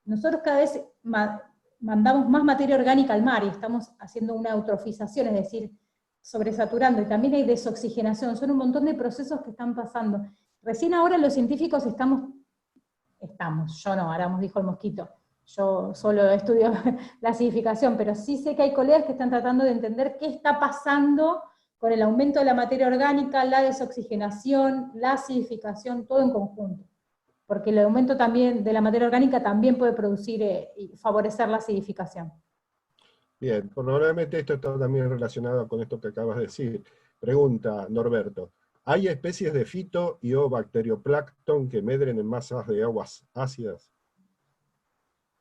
nosotros cada vez mandamos más materia orgánica al mar y estamos haciendo una eutrofización, es decir, sobresaturando, y también hay desoxigenación, son un montón de procesos que están pasando. Recién ahora los científicos yo no, Aramos dijo el mosquito, yo solo estudio la acidificación, pero sí sé que hay colegas que están tratando de entender qué está pasando con el aumento de la materia orgánica, la desoxigenación, la acidificación, todo en conjunto. Porque el aumento también de la materia orgánica también puede producir y favorecer la acidificación. Bien, probablemente esto está también relacionado con esto que acabas de decir. Pregunta, Norberto. ¿Hay especies de fito y o bacterioplancton que medren en masas de aguas ácidas?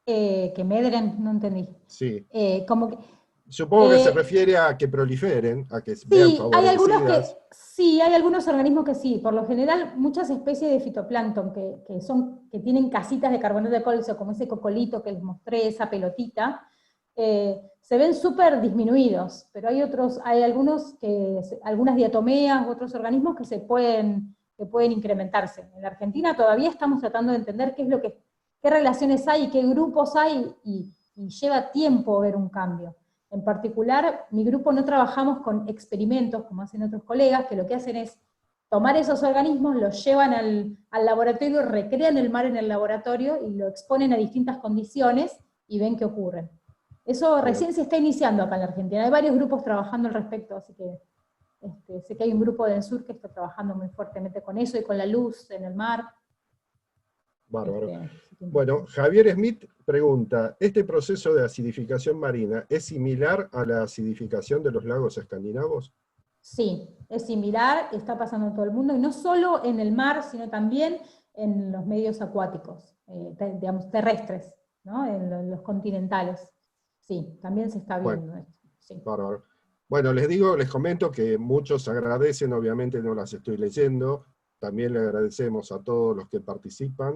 Que medren, no entendí. Sí. Como que, supongo que se refiere a que proliferen, a que vean sí, hay algunos favorecidas. sí, hay algunos organismos que sí. Por lo general, muchas especies de fitoplancton que tienen casitas de carbonato de calcio, como ese cocolito que les mostré, esa pelotita, se ven súper disminuidos, pero hay algunas diatomeas u otros organismos que pueden incrementarse. En la Argentina todavía estamos tratando de entender qué relaciones hay y qué grupos hay, y lleva tiempo ver un cambio. En particular, mi grupo no trabajamos con experimentos, como hacen otros colegas, que lo que hacen es tomar esos organismos, los llevan al laboratorio, recrean el mar en el laboratorio y lo exponen a distintas condiciones y ven qué ocurre. Eso recién se está iniciando acá en la Argentina. Hay varios grupos trabajando al respecto, así que sé que hay un grupo del sur que está trabajando muy fuertemente con eso y con la luz en el mar. Bárbaro. Bueno, Javier Smith pregunta, ¿este proceso de acidificación marina es similar a la acidificación de los lagos escandinavos? Sí, es similar, está pasando en todo el mundo, y no solo en el mar, sino también en los medios acuáticos, digamos, terrestres, ¿no? En los continentales. Sí, también se está viendo esto. Sí. Bárbaro. Bueno, les comento que muchos agradecen, obviamente no las estoy leyendo, también le agradecemos a todos los que participan,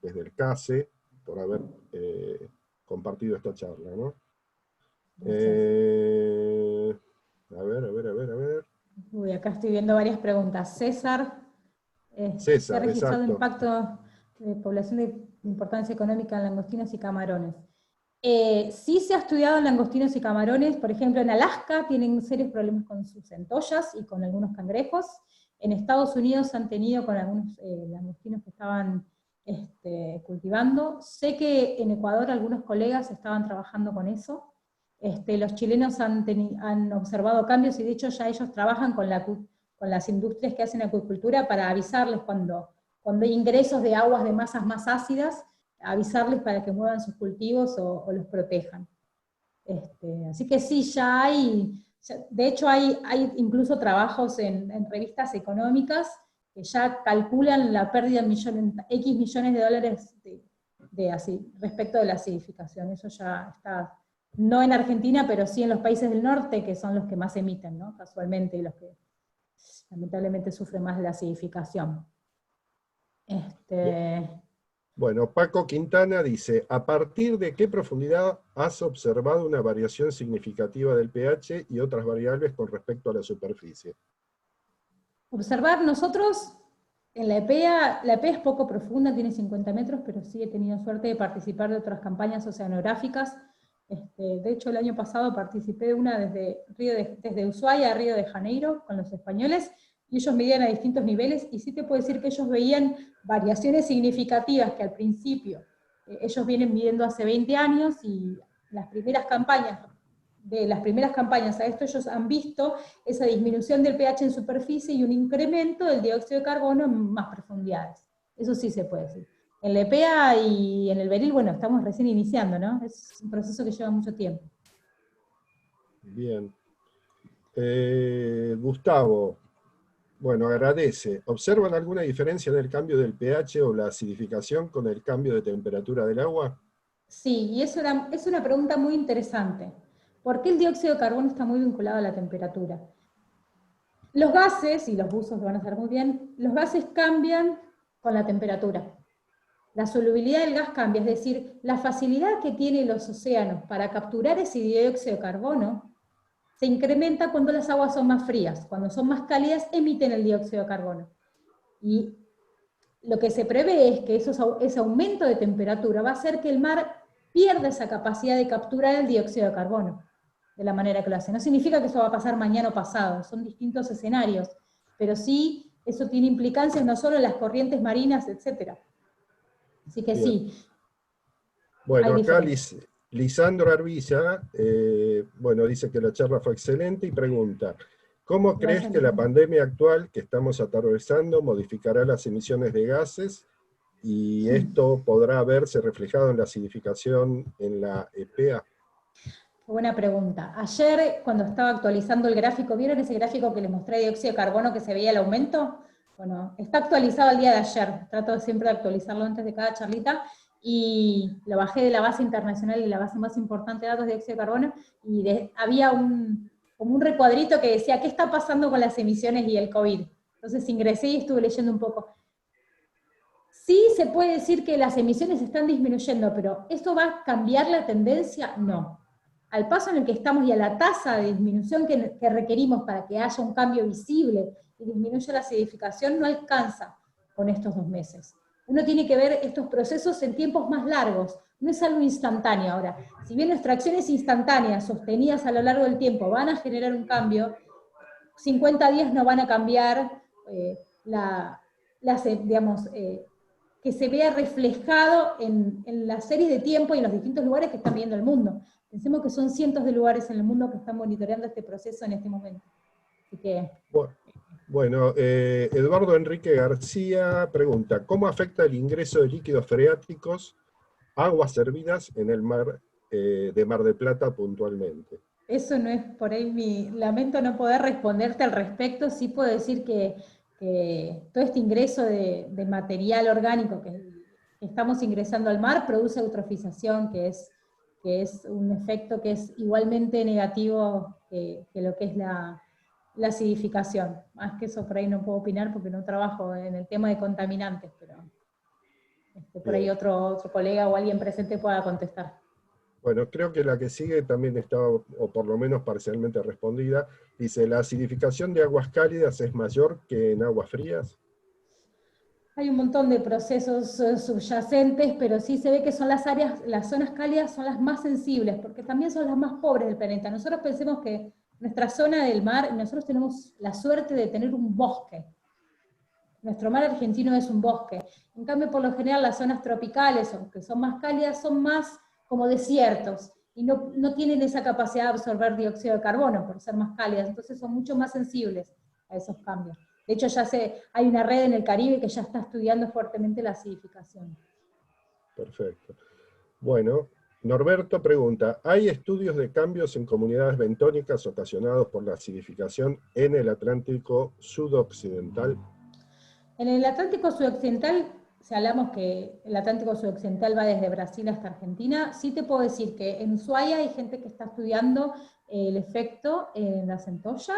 desde el CASE, por haber compartido esta charla, ¿no? A ver. Uy, acá estoy viendo varias preguntas. César, ¿se ha registrado exacto. impacto de población de importancia económica en langostinos y camarones? Sí se ha estudiado en langostinos y camarones. Por ejemplo, en Alaska tienen serios problemas con sus centollas y con algunos cangrejos. En Estados Unidos han tenido con algunos langostinos que estaban cultivando. Sé que en Ecuador algunos colegas estaban trabajando con eso. Los chilenos han observado cambios, y de hecho ya ellos trabajan con las industrias que hacen acuicultura para avisarles cuando hay ingresos de aguas de masas más ácidas, avisarles para que muevan sus cultivos o los protejan. Así que sí, ya hay, de hecho hay incluso trabajos en revistas económicas que ya calculan la pérdida en X millones de dólares respecto de la acidificación. Eso ya está, no en Argentina, pero sí en los países del norte, que son los que más emiten, ¿no? Casualmente, y los que lamentablemente sufren más de la acidificación. Bueno, Paco Quintana dice, ¿a partir de qué profundidad has observado una variación significativa del pH y otras variables con respecto a la superficie? Observar, nosotros en la EPEA es poco profunda, tiene 50 metros, pero sí he tenido suerte de participar de otras campañas oceanográficas. De hecho, el año pasado participé de una desde Ushuaia a Río de Janeiro con los españoles, y ellos medían a distintos niveles, y sí te puedo decir que ellos veían variaciones significativas que al principio, ellos vienen midiendo hace 20 años, y de las primeras campañas a esto ellos han visto esa disminución del pH en superficie y un incremento del dióxido de carbono en más profundidades. Eso sí se puede decir. En la EPEA y en el beril, bueno, estamos recién iniciando, ¿no? Es un proceso que lleva mucho tiempo. Bien. Gustavo, bueno, agradece. ¿Observan alguna diferencia en el cambio del pH o la acidificación con el cambio de temperatura del agua? Sí, y es una pregunta muy interesante. ¿Por qué el dióxido de carbono está muy vinculado a la temperatura? Los gases, y los buzos lo van a hacer muy bien, los gases cambian con la temperatura. La solubilidad del gas cambia, es decir, la facilidad que tienen los océanos para capturar ese dióxido de carbono se incrementa cuando las aguas son más frías. Cuando son más cálidas, emiten el dióxido de carbono. Y lo que se prevé es que ese aumento de temperatura va a hacer que el mar pierda esa capacidad de capturar el dióxido de carbono, de la manera que lo hace. No significa que eso va a pasar mañana o pasado, son distintos escenarios, pero sí, eso tiene implicancias no solo en las corrientes marinas, etc. Así que bien. sí. Bueno, acá Lisandro Arbiza, bueno, dice que la charla fue excelente y pregunta, ¿cómo crees que la pandemia actual que estamos atravesando modificará las emisiones de gases y esto podrá verse reflejado en la acidificación en la EPA? Buena pregunta. Ayer, cuando estaba actualizando el gráfico, ¿vieron ese gráfico que les mostré de dióxido de carbono que se veía el aumento? Bueno, está actualizado el día de ayer. Trato siempre de actualizarlo antes de cada charlita. Y lo bajé de la base internacional y la base más importante de datos de dióxido de carbono, y había como un recuadrito que decía, ¿qué está pasando con las emisiones y el COVID? Entonces ingresé y estuve leyendo un poco. Sí se puede decir que las emisiones están disminuyendo, pero ¿esto va a cambiar la tendencia? No. Al paso en el que estamos y a la tasa de disminución que requerimos para que haya un cambio visible y disminuya la acidificación, no alcanza con estos 2 meses. Uno tiene que ver estos procesos en tiempos más largos, no es algo instantáneo. Ahora, si bien nuestras acciones instantáneas, sostenidas a lo largo del tiempo, van a generar un cambio, 50 días no van a cambiar que se vea reflejado en la serie de tiempo y en los distintos lugares que están viendo el mundo. Pensemos que son cientos de lugares en el mundo que están monitoreando este proceso en este momento. Así que... Bueno, Eduardo Enrique García pregunta, ¿cómo afecta el ingreso de líquidos freáticos, aguas servidas en el mar de Mar del Plata puntualmente? Eso no es por ahí lamento no poder responderte al respecto. Sí puedo decir que todo este ingreso de material orgánico que estamos ingresando al mar produce eutrofización, que es un efecto que es igualmente negativo que lo que es la acidificación. Más que eso por ahí no puedo opinar porque no trabajo en el tema de contaminantes, pero por ahí otro colega o alguien presente pueda contestar. Bueno, creo que la que sigue también está, o por lo menos parcialmente respondida. Dice, ¿la acidificación de aguas cálidas es mayor que en aguas frías? Hay un montón de procesos subyacentes, pero sí se ve que son las zonas cálidas son las más sensibles, porque también son las más pobres del planeta. Nosotros pensemos que nuestra zona del mar, nosotros tenemos la suerte de tener un bosque. Nuestro mar argentino es un bosque. En cambio, por lo general, las zonas tropicales, que son más cálidas, son más como desiertos, y no tienen esa capacidad de absorber dióxido de carbono por ser más cálidas, entonces son mucho más sensibles a esos cambios. De hecho, hay una red en el Caribe que ya está estudiando fuertemente la acidificación. Perfecto. Bueno, Norberto pregunta, ¿hay estudios de cambios en comunidades bentónicas ocasionados por la acidificación en el Atlántico sudoccidental? En el Atlántico sudoccidental, si hablamos que el Atlántico sudoccidental va desde Brasil hasta Argentina, sí te puedo decir que en Ushuaia hay gente que está estudiando el efecto en la centolla.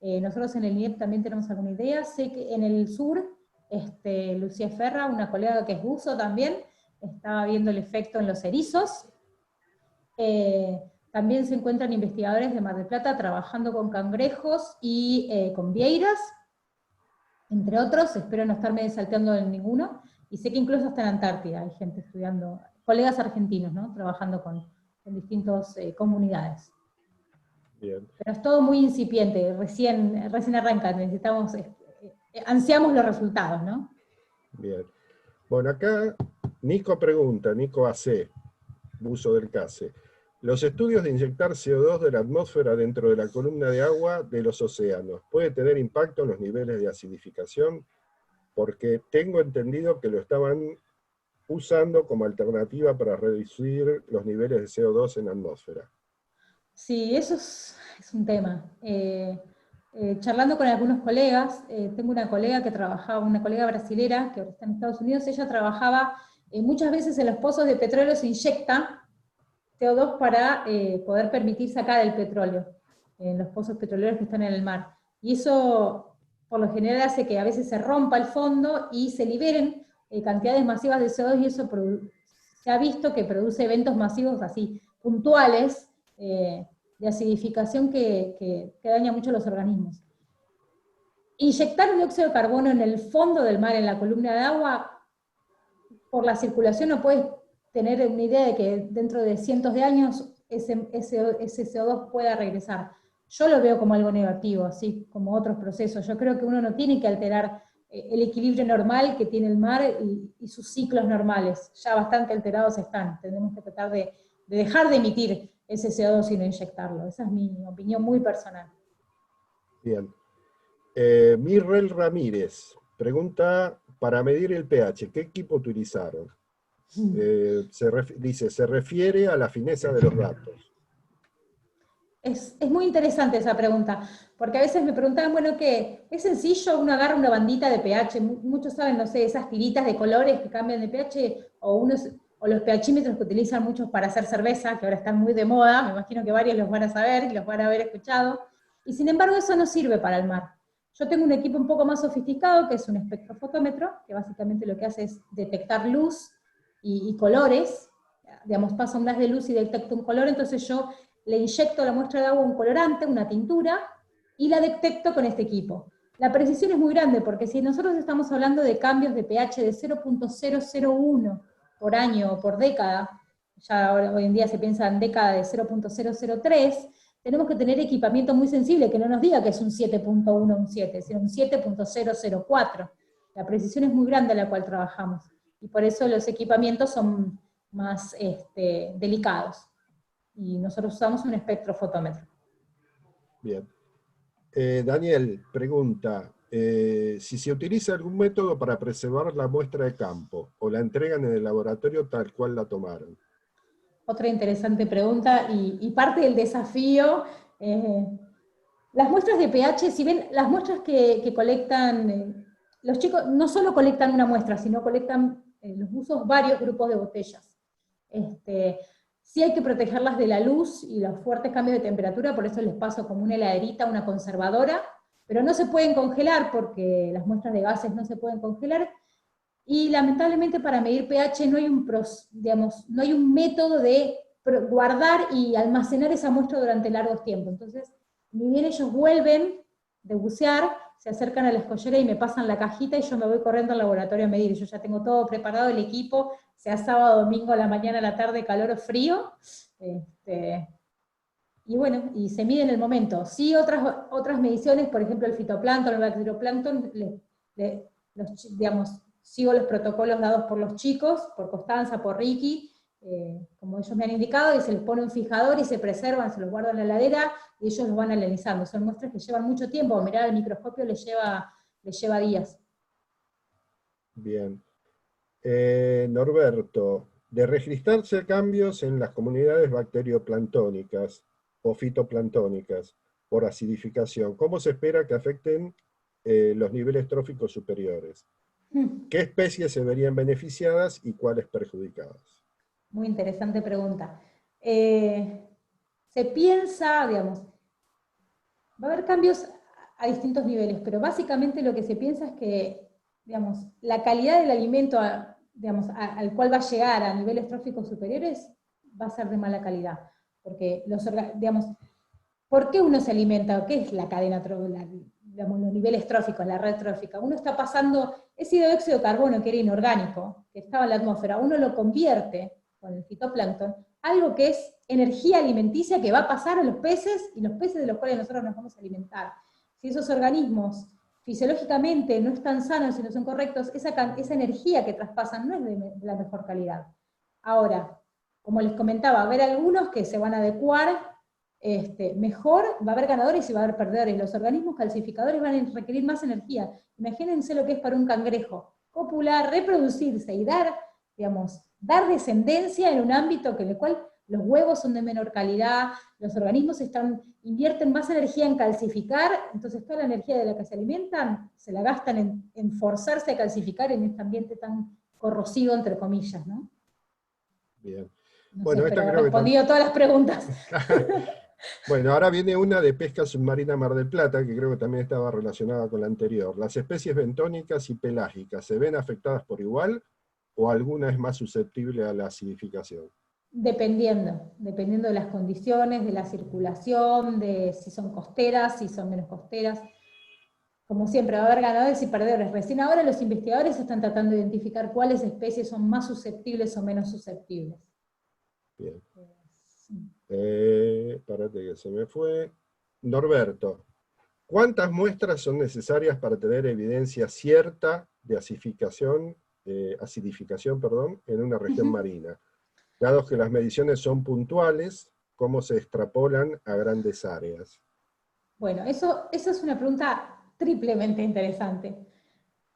Nosotros en el INEP también tenemos alguna idea. Sé que en el sur, Lucía Ferra, una colega que es buzo también, estaba viendo el efecto en los erizos. También se encuentran investigadores de Mar del Plata trabajando con cangrejos y con vieiras, entre otros. Espero no estarme salteando en ninguno. Y sé que incluso hasta en Antártida hay gente estudiando, colegas argentinos, ¿no? Trabajando con distintas comunidades. Bien. Pero es todo muy incipiente, recién arranca, ansiamos los resultados, ¿no? Bien. Bueno, acá Nico pregunta, Nico AC, buzo del CASE, ¿los estudios de inyectar CO2 de la atmósfera dentro de la columna de agua de los océanos puede tener impacto en los niveles de acidificación? Porque tengo entendido que lo estaban usando como alternativa para reducir los niveles de CO2 en la atmósfera. Sí, eso es un tema. Charlando con algunos colegas, tengo una colega que trabajaba, una colega brasilera que ahora está en Estados Unidos, ella trabajaba muchas veces en los pozos de petróleo, se inyecta CO2 para poder permitir sacar el petróleo en los pozos petroleros que están en el mar. Y eso por lo general hace que a veces se rompa el fondo y se liberen cantidades masivas de CO2, y eso se ha visto que produce eventos masivos así, puntuales, de acidificación que daña mucho a los organismos. Inyectar dióxido de carbono en el fondo del mar, en la columna de agua, por la circulación no puedes tener una idea de que dentro de cientos de años ese CO2 pueda regresar. Yo lo veo como algo negativo, así como otros procesos. Yo creo que uno no tiene que alterar el equilibrio normal que tiene el mar y sus ciclos normales. Ya bastante alterados están. Tenemos que tratar de dejar de emitir ese CO2 y no inyectarlo. Esa es mi opinión muy personal. Bien. Mirrel Ramírez pregunta, para medir el pH, ¿qué equipo utilizaron? Dice, se refiere a la fineza de los datos. Es muy interesante esa pregunta, porque a veces me preguntaban, bueno, ¿qué? ¿Es sencillo? Uno agarra una bandita de pH, muchos saben, no sé, esas tiritas de colores que cambian de pH, o los pHímetros que utilizan muchos para hacer cerveza, que ahora están muy de moda, me imagino que varios los van a saber y los van a haber escuchado, y sin embargo eso no sirve para el mar. Yo tengo un equipo un poco más sofisticado, que es un espectrofotómetro, que básicamente lo que hace es detectar luz y colores, digamos, pasa un haz de luz y detecta un color, entonces yo le inyecto a la muestra de agua un colorante, una tintura, y la detecto con este equipo. La precisión es muy grande, porque si nosotros estamos hablando de cambios de pH de 0.001 por año o por década, ya hoy en día se piensa en década de 0.003, tenemos que tener equipamiento muy sensible, que no nos diga que es un 7.1 o un 7, sino un 7.004. La precisión es muy grande a la cual trabajamos, y por eso los equipamientos son más delicados. Y nosotros usamos un espectrofotómetro. Bien. Daniel pregunta, si se utiliza algún método para preservar la muestra de campo, o la entregan en el laboratorio tal cual la tomaron. Otra interesante pregunta, y parte del desafío, las muestras de pH, si ven, las muestras que colectan, los chicos no solo colectan una muestra, sino colectan los buzos varios grupos de botellas. Sí hay que protegerlas de la luz y los fuertes cambios de temperatura, por eso les paso como una heladerita, una conservadora, pero no se pueden congelar porque las muestras de gases no se pueden congelar, y lamentablemente para medir pH no hay un método de guardar y almacenar esa muestra durante largos tiempos. Entonces, ni bien ellos vuelven de bucear, se acercan a la escollera y me pasan la cajita y yo me voy corriendo al laboratorio a medir. Yo ya tengo todo preparado, el equipo, sea sábado, domingo, a la mañana, a la tarde, calor o frío. Y bueno, y se mide en el momento. Sí, otras mediciones, por ejemplo el fitoplancton, el bacteroplancton, sigo los protocolos dados por los chicos, por Constanza, por Ricky, como ellos me han indicado, y se les pone un fijador y se preservan, se los guardan en la heladera, y ellos los van analizando. Son muestras que llevan mucho tiempo, mirar al microscopio les lleva días. Bien. Norberto, de registrarse cambios en las comunidades bacterioplanctónicas o fitoplanctónicas por acidificación, ¿cómo se espera que afecten los niveles tróficos superiores? ¿Qué especies se verían beneficiadas y cuáles perjudicadas? Muy interesante pregunta. Se piensa, digamos, va a haber cambios a distintos niveles, pero básicamente lo que se piensa es que, digamos, la calidad del alimento al cual va a llegar a niveles tróficos superiores va a ser de mala calidad. Porque, ¿por qué uno se alimenta? ¿Qué es la cadena trófica? Los niveles tróficos, la red trófica. Uno está pasando ese dióxido de carbono que era inorgánico, que estaba en la atmósfera, uno lo convierte con el fitoplancton, algo que es energía alimenticia que va a pasar a los peces, y los peces de los cuales nosotros nos vamos a alimentar. Si esos organismos fisiológicamente no están sanos y no son correctos, esa energía que traspasan no es de la mejor calidad. Ahora, como les comentaba, va a haber algunos que se van a adecuar mejor, va a haber ganadores y va a haber perdedores. Los organismos calcificadores van a requerir más energía. Imagínense lo que es para un cangrejo: copular, reproducirse y dar descendencia en un ámbito en el cual los huevos son de menor calidad, los organismos invierten más energía en calcificar, entonces toda la energía de la que se alimentan se la gastan en forzarse a calcificar en este ambiente tan corrosivo, entre comillas, ¿no? Bien. No bueno, sé, esta pero he creo respondido todas las preguntas. Bueno, ahora viene una de pesca submarina Mar del Plata, que creo que también estaba relacionada con la anterior. ¿Las especies bentónicas y pelágicas se ven afectadas por igual o alguna es más susceptible a la acidificación? Dependiendo de las condiciones, de la circulación, de si son costeras, si son menos costeras. Como siempre, va a haber ganadores y perdedores. Recién ahora los investigadores están tratando de identificar cuáles especies son más susceptibles o menos susceptibles. Bien. Sí. Espérate que se me fue. Norberto, ¿Cuántas muestras son necesarias para tener evidencia cierta de acidificación, en una región marina? Dado que las mediciones son puntuales, ¿cómo se extrapolan a grandes áreas? Bueno, eso es una pregunta triplemente interesante.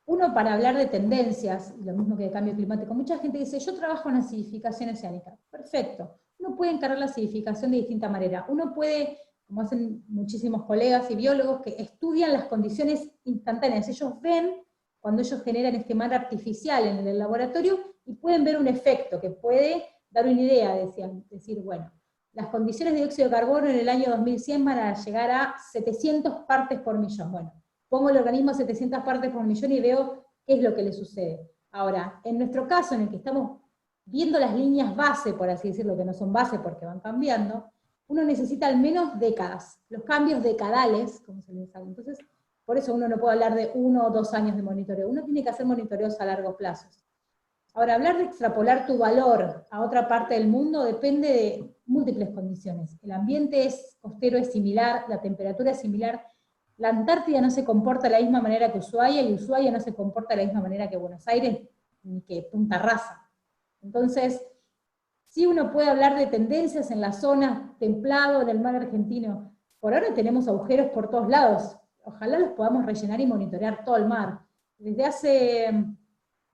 Uno, para hablar de tendencias, lo mismo que de cambio climático, mucha gente dice, yo trabajo en acidificación oceánica. Perfecto. Uno puede encarar la acidificación de distinta manera. Uno puede, como hacen muchísimos colegas y biólogos, que estudian las condiciones instantáneas. Ellos ven cuando ellos generan este mar artificial en el laboratorio y pueden ver un efecto que puede dar una idea, decir, bueno, las condiciones de dióxido de carbono en el año 2100 van a llegar a 700 partes por millón. Bueno, pongo el organismo a 700 partes por millón y veo qué es lo que le sucede. Ahora, en nuestro caso, en el que estamos viendo las líneas base, por así decirlo, que no son base porque van cambiando, uno necesita al menos décadas, los cambios decadales, como se les llama. Entonces, por eso uno no puede hablar de 1 o 2 años de monitoreo, uno tiene que hacer monitoreos a largo plazo. Ahora, hablar de extrapolar tu valor a otra parte del mundo depende de múltiples condiciones. El ambiente costero es similar, la temperatura es similar, la Antártida no se comporta de la misma manera que Ushuaia, y Ushuaia no se comporta de la misma manera que Buenos Aires, ni que Punta Rasa. Entonces, sí uno puede hablar de tendencias en la zona templado, en el mar argentino. Por ahora tenemos agujeros por todos lados. Ojalá los podamos rellenar y monitorear todo el mar. Desde hace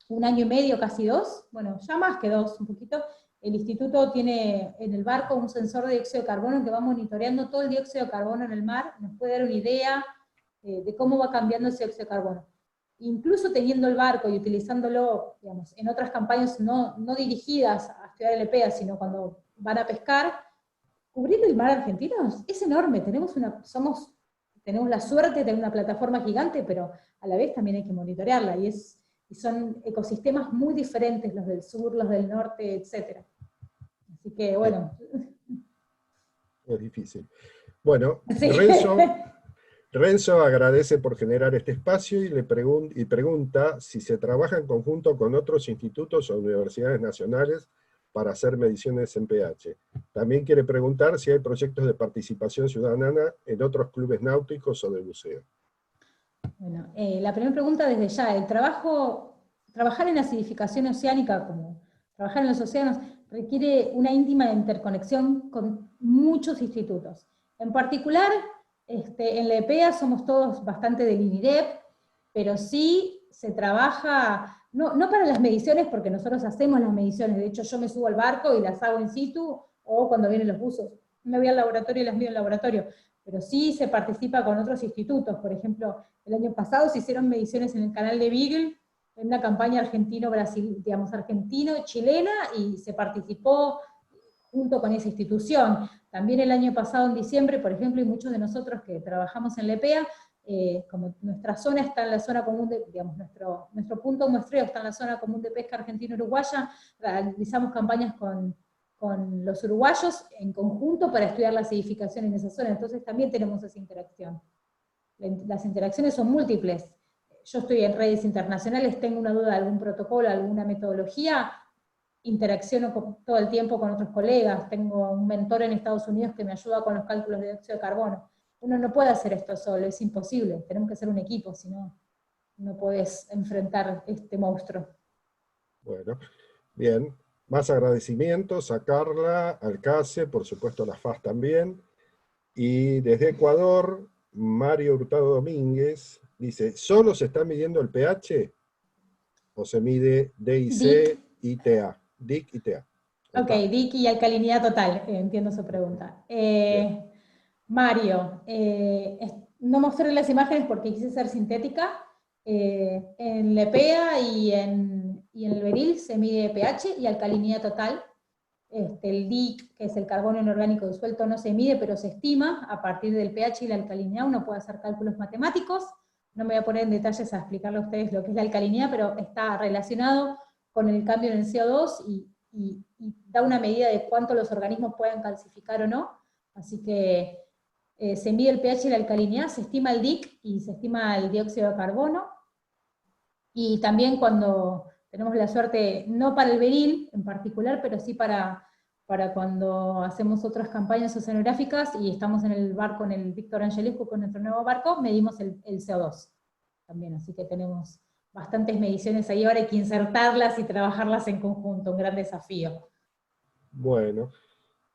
1 año y medio, casi 2, bueno, ya más que 2, un poquito, el instituto tiene en el barco un sensor de dióxido de carbono que va monitoreando todo el dióxido de carbono en el mar, nos puede dar una idea de cómo va cambiando ese dióxido de carbono. Incluso teniendo el barco y utilizándolo, digamos, en otras campañas no dirigidas a estudiar el EPEA, sino cuando van a pescar, cubrir el mar argentino es enorme, tenemos la suerte de tener una plataforma gigante, pero a la vez también hay que monitorearla, y son ecosistemas muy diferentes, los del sur, los del norte, etc. Así que, bueno. Es difícil. Bueno, Sí. Renzo agradece por generar este espacio y pregunta si se trabaja en conjunto con otros institutos o universidades nacionales para hacer mediciones en pH. También quiere preguntar si hay proyectos de participación ciudadana en otros clubes náuticos o de buceo. Bueno, la primera pregunta desde ya, trabajar en acidificación oceánica, como trabajar en los océanos, requiere una íntima interconexión con muchos institutos. En particular, en la EPEA somos todos bastante del INIREP, pero sí se trabaja, no para las mediciones, porque nosotros hacemos las mediciones, de hecho yo me subo al barco y las hago in situ, o cuando vienen los buzos, me voy al laboratorio y las mido en el laboratorio, pero sí se participa con otros institutos. Por ejemplo, el año pasado se hicieron mediciones en el canal de Beagle, en una campaña argentino-chilena, y se participó junto con esa institución. También el año pasado, en diciembre, por ejemplo, y muchos de nosotros que trabajamos en la EPEA, como nuestra zona está en la zona común de, digamos, nuestro punto muestreo está en la zona común de pesca argentino-uruguaya, realizamos campañas con los uruguayos en conjunto para estudiar la acidificación en esa zona, entonces también tenemos esa interacción. Las interacciones son múltiples. Yo estoy en redes internacionales, tengo una duda de algún protocolo, alguna metodología, interacciono todo el tiempo con otros colegas, tengo un mentor en Estados Unidos que me ayuda con los cálculos de dióxido de carbono. Uno no puede hacer esto solo, es imposible, tenemos que ser un equipo, si no, no podés enfrentar este monstruo. Bueno, bien. Más agradecimientos a Carla, al CASE, por supuesto a la FAS también. Y desde Ecuador, Mario Hurtado Domínguez dice, ¿solo se está midiendo el pH? ¿O se mide DIC y TA? DIC y TA. Ok, DIC y alcalinidad total, entiendo su pregunta. Mario, no mostré las imágenes porque quise ser sintética. En la EPEA y en el beril se mide pH y alcalinidad total. El DIC, que es el carbono inorgánico disuelto, no se mide, pero se estima a partir del pH y la alcalinidad. Uno puede hacer cálculos matemáticos. No me voy a poner en detalles a explicarle a ustedes lo que es la alcalinidad, pero está relacionado con el cambio en el CO2 y da una medida de cuánto los organismos pueden calcificar o no. Así que se mide el pH y la alcalinidad, se estima el DIC y se estima el dióxido de carbono. Y también cuando tenemos la suerte, no para el beril en particular, pero sí para para cuando hacemos otras campañas oceanográficas y estamos en el barco, en el Víctor Angelescu con nuestro nuevo barco, medimos el CO2 también, así que tenemos bastantes mediciones ahí, ahora hay que insertarlas y trabajarlas en conjunto, un gran desafío. Bueno,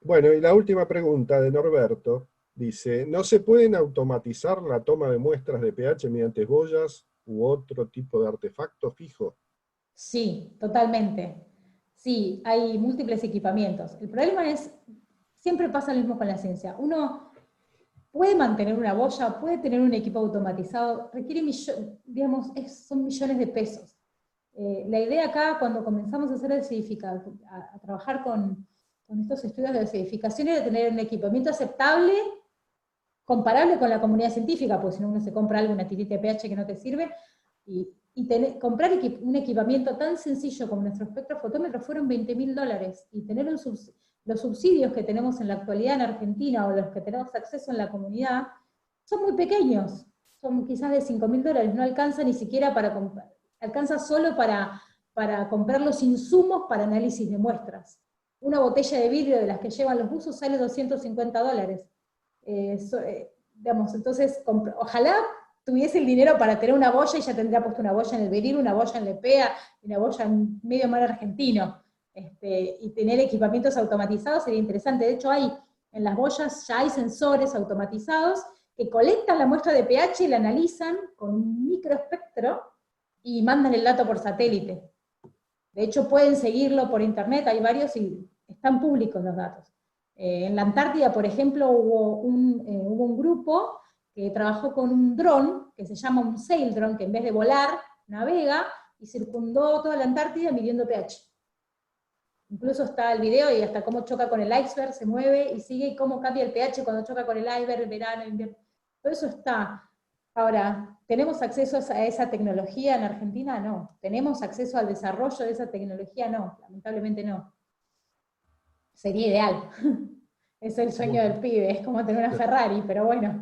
y la última pregunta de Norberto, dice, ¿no se pueden automatizar la toma de muestras de pH mediante boyas u otro tipo de artefacto fijo? Sí, totalmente. Sí, hay múltiples equipamientos. El problema es, siempre pasa lo mismo con la ciencia. Uno puede mantener una boya, puede tener un equipo automatizado, requiere son millones de pesos. La idea acá, cuando comenzamos a hacer a trabajar con estos estudios de desedificación, era tener un equipamiento aceptable, comparable con la comunidad científica, porque si no uno se compra algo, una tirita de pH que no te sirve, y comprar un equipamiento tan sencillo como nuestro espectrofotómetro fueron $20.000, y tener los subsidios que tenemos en la actualidad en Argentina, o los que tenemos acceso en la comunidad, son muy pequeños, son quizás de $5.000, no alcanza ni siquiera para comprar, alcanza solo para comprar los insumos para análisis de muestras. Una botella de vidrio de las que llevan los buzos sale $250. Entonces, ojalá tuviese el dinero para tener una boya, y ya tendría puesto una boya en el Belir, una boya en la EPEA, una boya en medio mar argentino. Y tener equipamientos automatizados sería interesante. De hecho, en las boyas ya hay sensores automatizados que colectan la muestra de pH y la analizan con un microespectro y mandan el dato por satélite. De hecho, pueden seguirlo por internet, hay varios y están públicos los datos. En la Antártida, por ejemplo, hubo un grupo que trabajó con un dron, que se llama un sail drone, que en vez de volar, navega, y circundó toda la Antártida midiendo pH. Incluso está el video y hasta cómo choca con el iceberg, se mueve y sigue, y cómo cambia el pH cuando choca con el iceberg, el verano, el invierno. Todo eso está. Ahora, ¿tenemos acceso a esa tecnología en Argentina? No. ¿Tenemos acceso al desarrollo de esa tecnología? No, lamentablemente no. Sería ideal. Es el sueño del pibe, es como tener una Ferrari, pero bueno.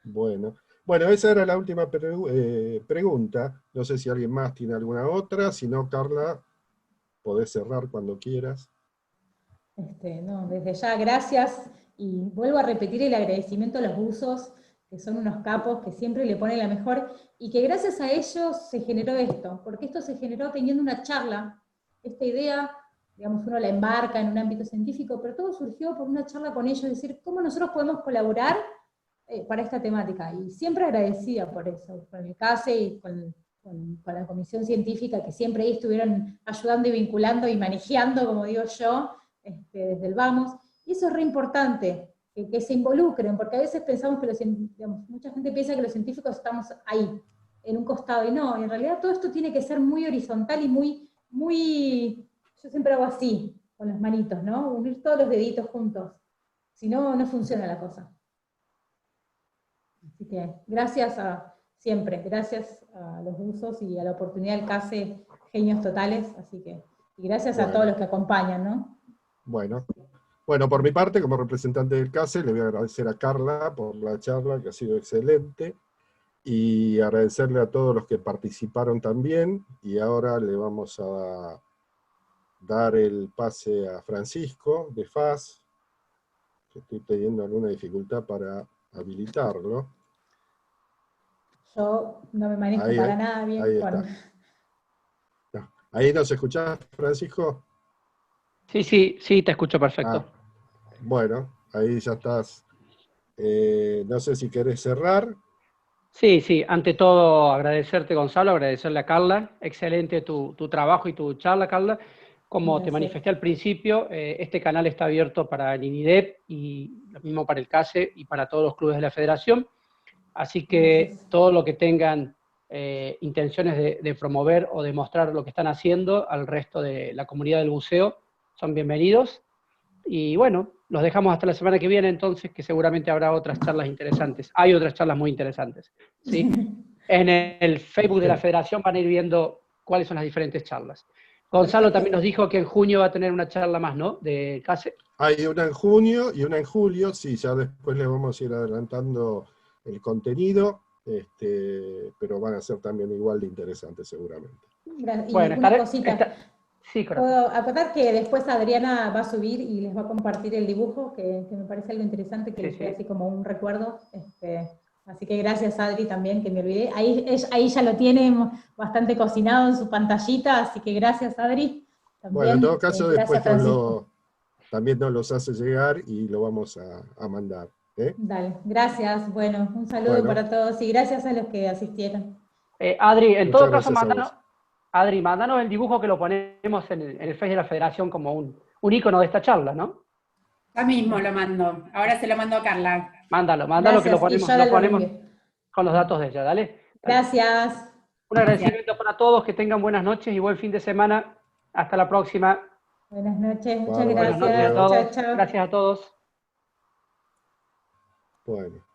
Bueno, esa era la última pregunta. No sé si alguien más tiene alguna otra. Si no, Carla, podés cerrar cuando quieras. No, desde ya, gracias. Y vuelvo a repetir el agradecimiento a los buzos, que son unos capos, que siempre le ponen la mejor, y que gracias a ellos se generó esto, porque esto se generó teniendo una charla. Esta idea, digamos, uno la embarca en un ámbito científico, pero todo surgió por una charla con ellos, decir, ¿cómo nosotros podemos colaborar para esta temática? Y siempre agradecida por eso, con el CASE y con la comisión científica, que siempre ahí estuvieron ayudando y vinculando y manejando, como digo yo, desde el vamos. Y eso es re importante, que se involucren, porque a veces pensamos que mucha gente piensa que los científicos estamos ahí, en un costado, y no, en realidad todo esto tiene que ser muy horizontal y muy, yo siempre hago así, con las manitos, ¿no? Unir todos los deditos juntos, si no, no funciona la cosa. Así que gracias siempre, gracias a los buzos y a la oportunidad del CASE, genios totales, así que, y gracias a todos los que acompañan, ¿no? Bueno, por mi parte, como representante del CASE, le voy a agradecer a Carla por la charla, que ha sido excelente, y agradecerle a todos los que participaron también, y ahora le vamos a dar el pase a Francisco de FAS, que estoy teniendo alguna dificultad para habilitarlo. Yo no me manejo para nada bien ahí con... ¿Ahí nos escuchás, Francisco? Sí, te escucho perfecto. Bueno, ahí ya estás. No sé si querés cerrar. Sí, ante todo agradecerte, Gonzalo, agradecerle a Carla, excelente tu trabajo y tu charla, Carla. Como Gracias. Te manifesté al principio, este canal está abierto para el INIDEP y lo mismo para el CASE y para todos los clubes de la Federación, así que Gracias. todo lo que tengan intenciones de promover o de mostrar lo que están haciendo al resto de la comunidad del buceo son bienvenidos. Y bueno, los dejamos hasta la semana que viene entonces, que seguramente habrá otras charlas interesantes. Hay otras charlas muy interesantes, ¿sí? En el Facebook de la Federación van a ir viendo cuáles son las diferentes charlas. Gonzalo Perfecto. también nos dijo que en junio va a tener una charla más, ¿no? De CASE. Hay una en junio y una en julio, sí, ya después le vamos a ir adelantando el contenido, pero van a ser también igual de interesantes seguramente. Y Bueno, una cosita. Sí, corazón. Puedo acotar que después Adriana va a subir y les va a compartir el dibujo, que me parece algo interesante, que Sí, les quede sí. así como un recuerdo. Así que gracias, Adri, también, que me olvidé. Ahí ya lo tiene bastante cocinado en su pantallita, así que gracias, Adri. También, Bueno, en todo caso, gracias, después Francisco. también nos los hace llegar y lo vamos a mandar. ¿Eh? Dale, gracias. Bueno, un saludo Bueno, para todos y gracias a los que asistieron. Adri, en todo muchas caso, gracias a vos. Adri, mándanos el dibujo que lo ponemos en el Face de la Federación como un ícono de esta charla, ¿no? Ya mismo lo mando. Ahora se lo mando a Carla. Mándalo, que Gracias, y yo ahora lo lo ponemos reenvío. con los datos de ella, dale. Dale. Gracias. Un agradecimiento para todos, que tengan buenas noches y buen fin de semana. Hasta la próxima. Buenas noches, muchas Bárbaro, Buenas noches a gracias. Mateo. todos. Chao, chao. Gracias a todos. Bueno.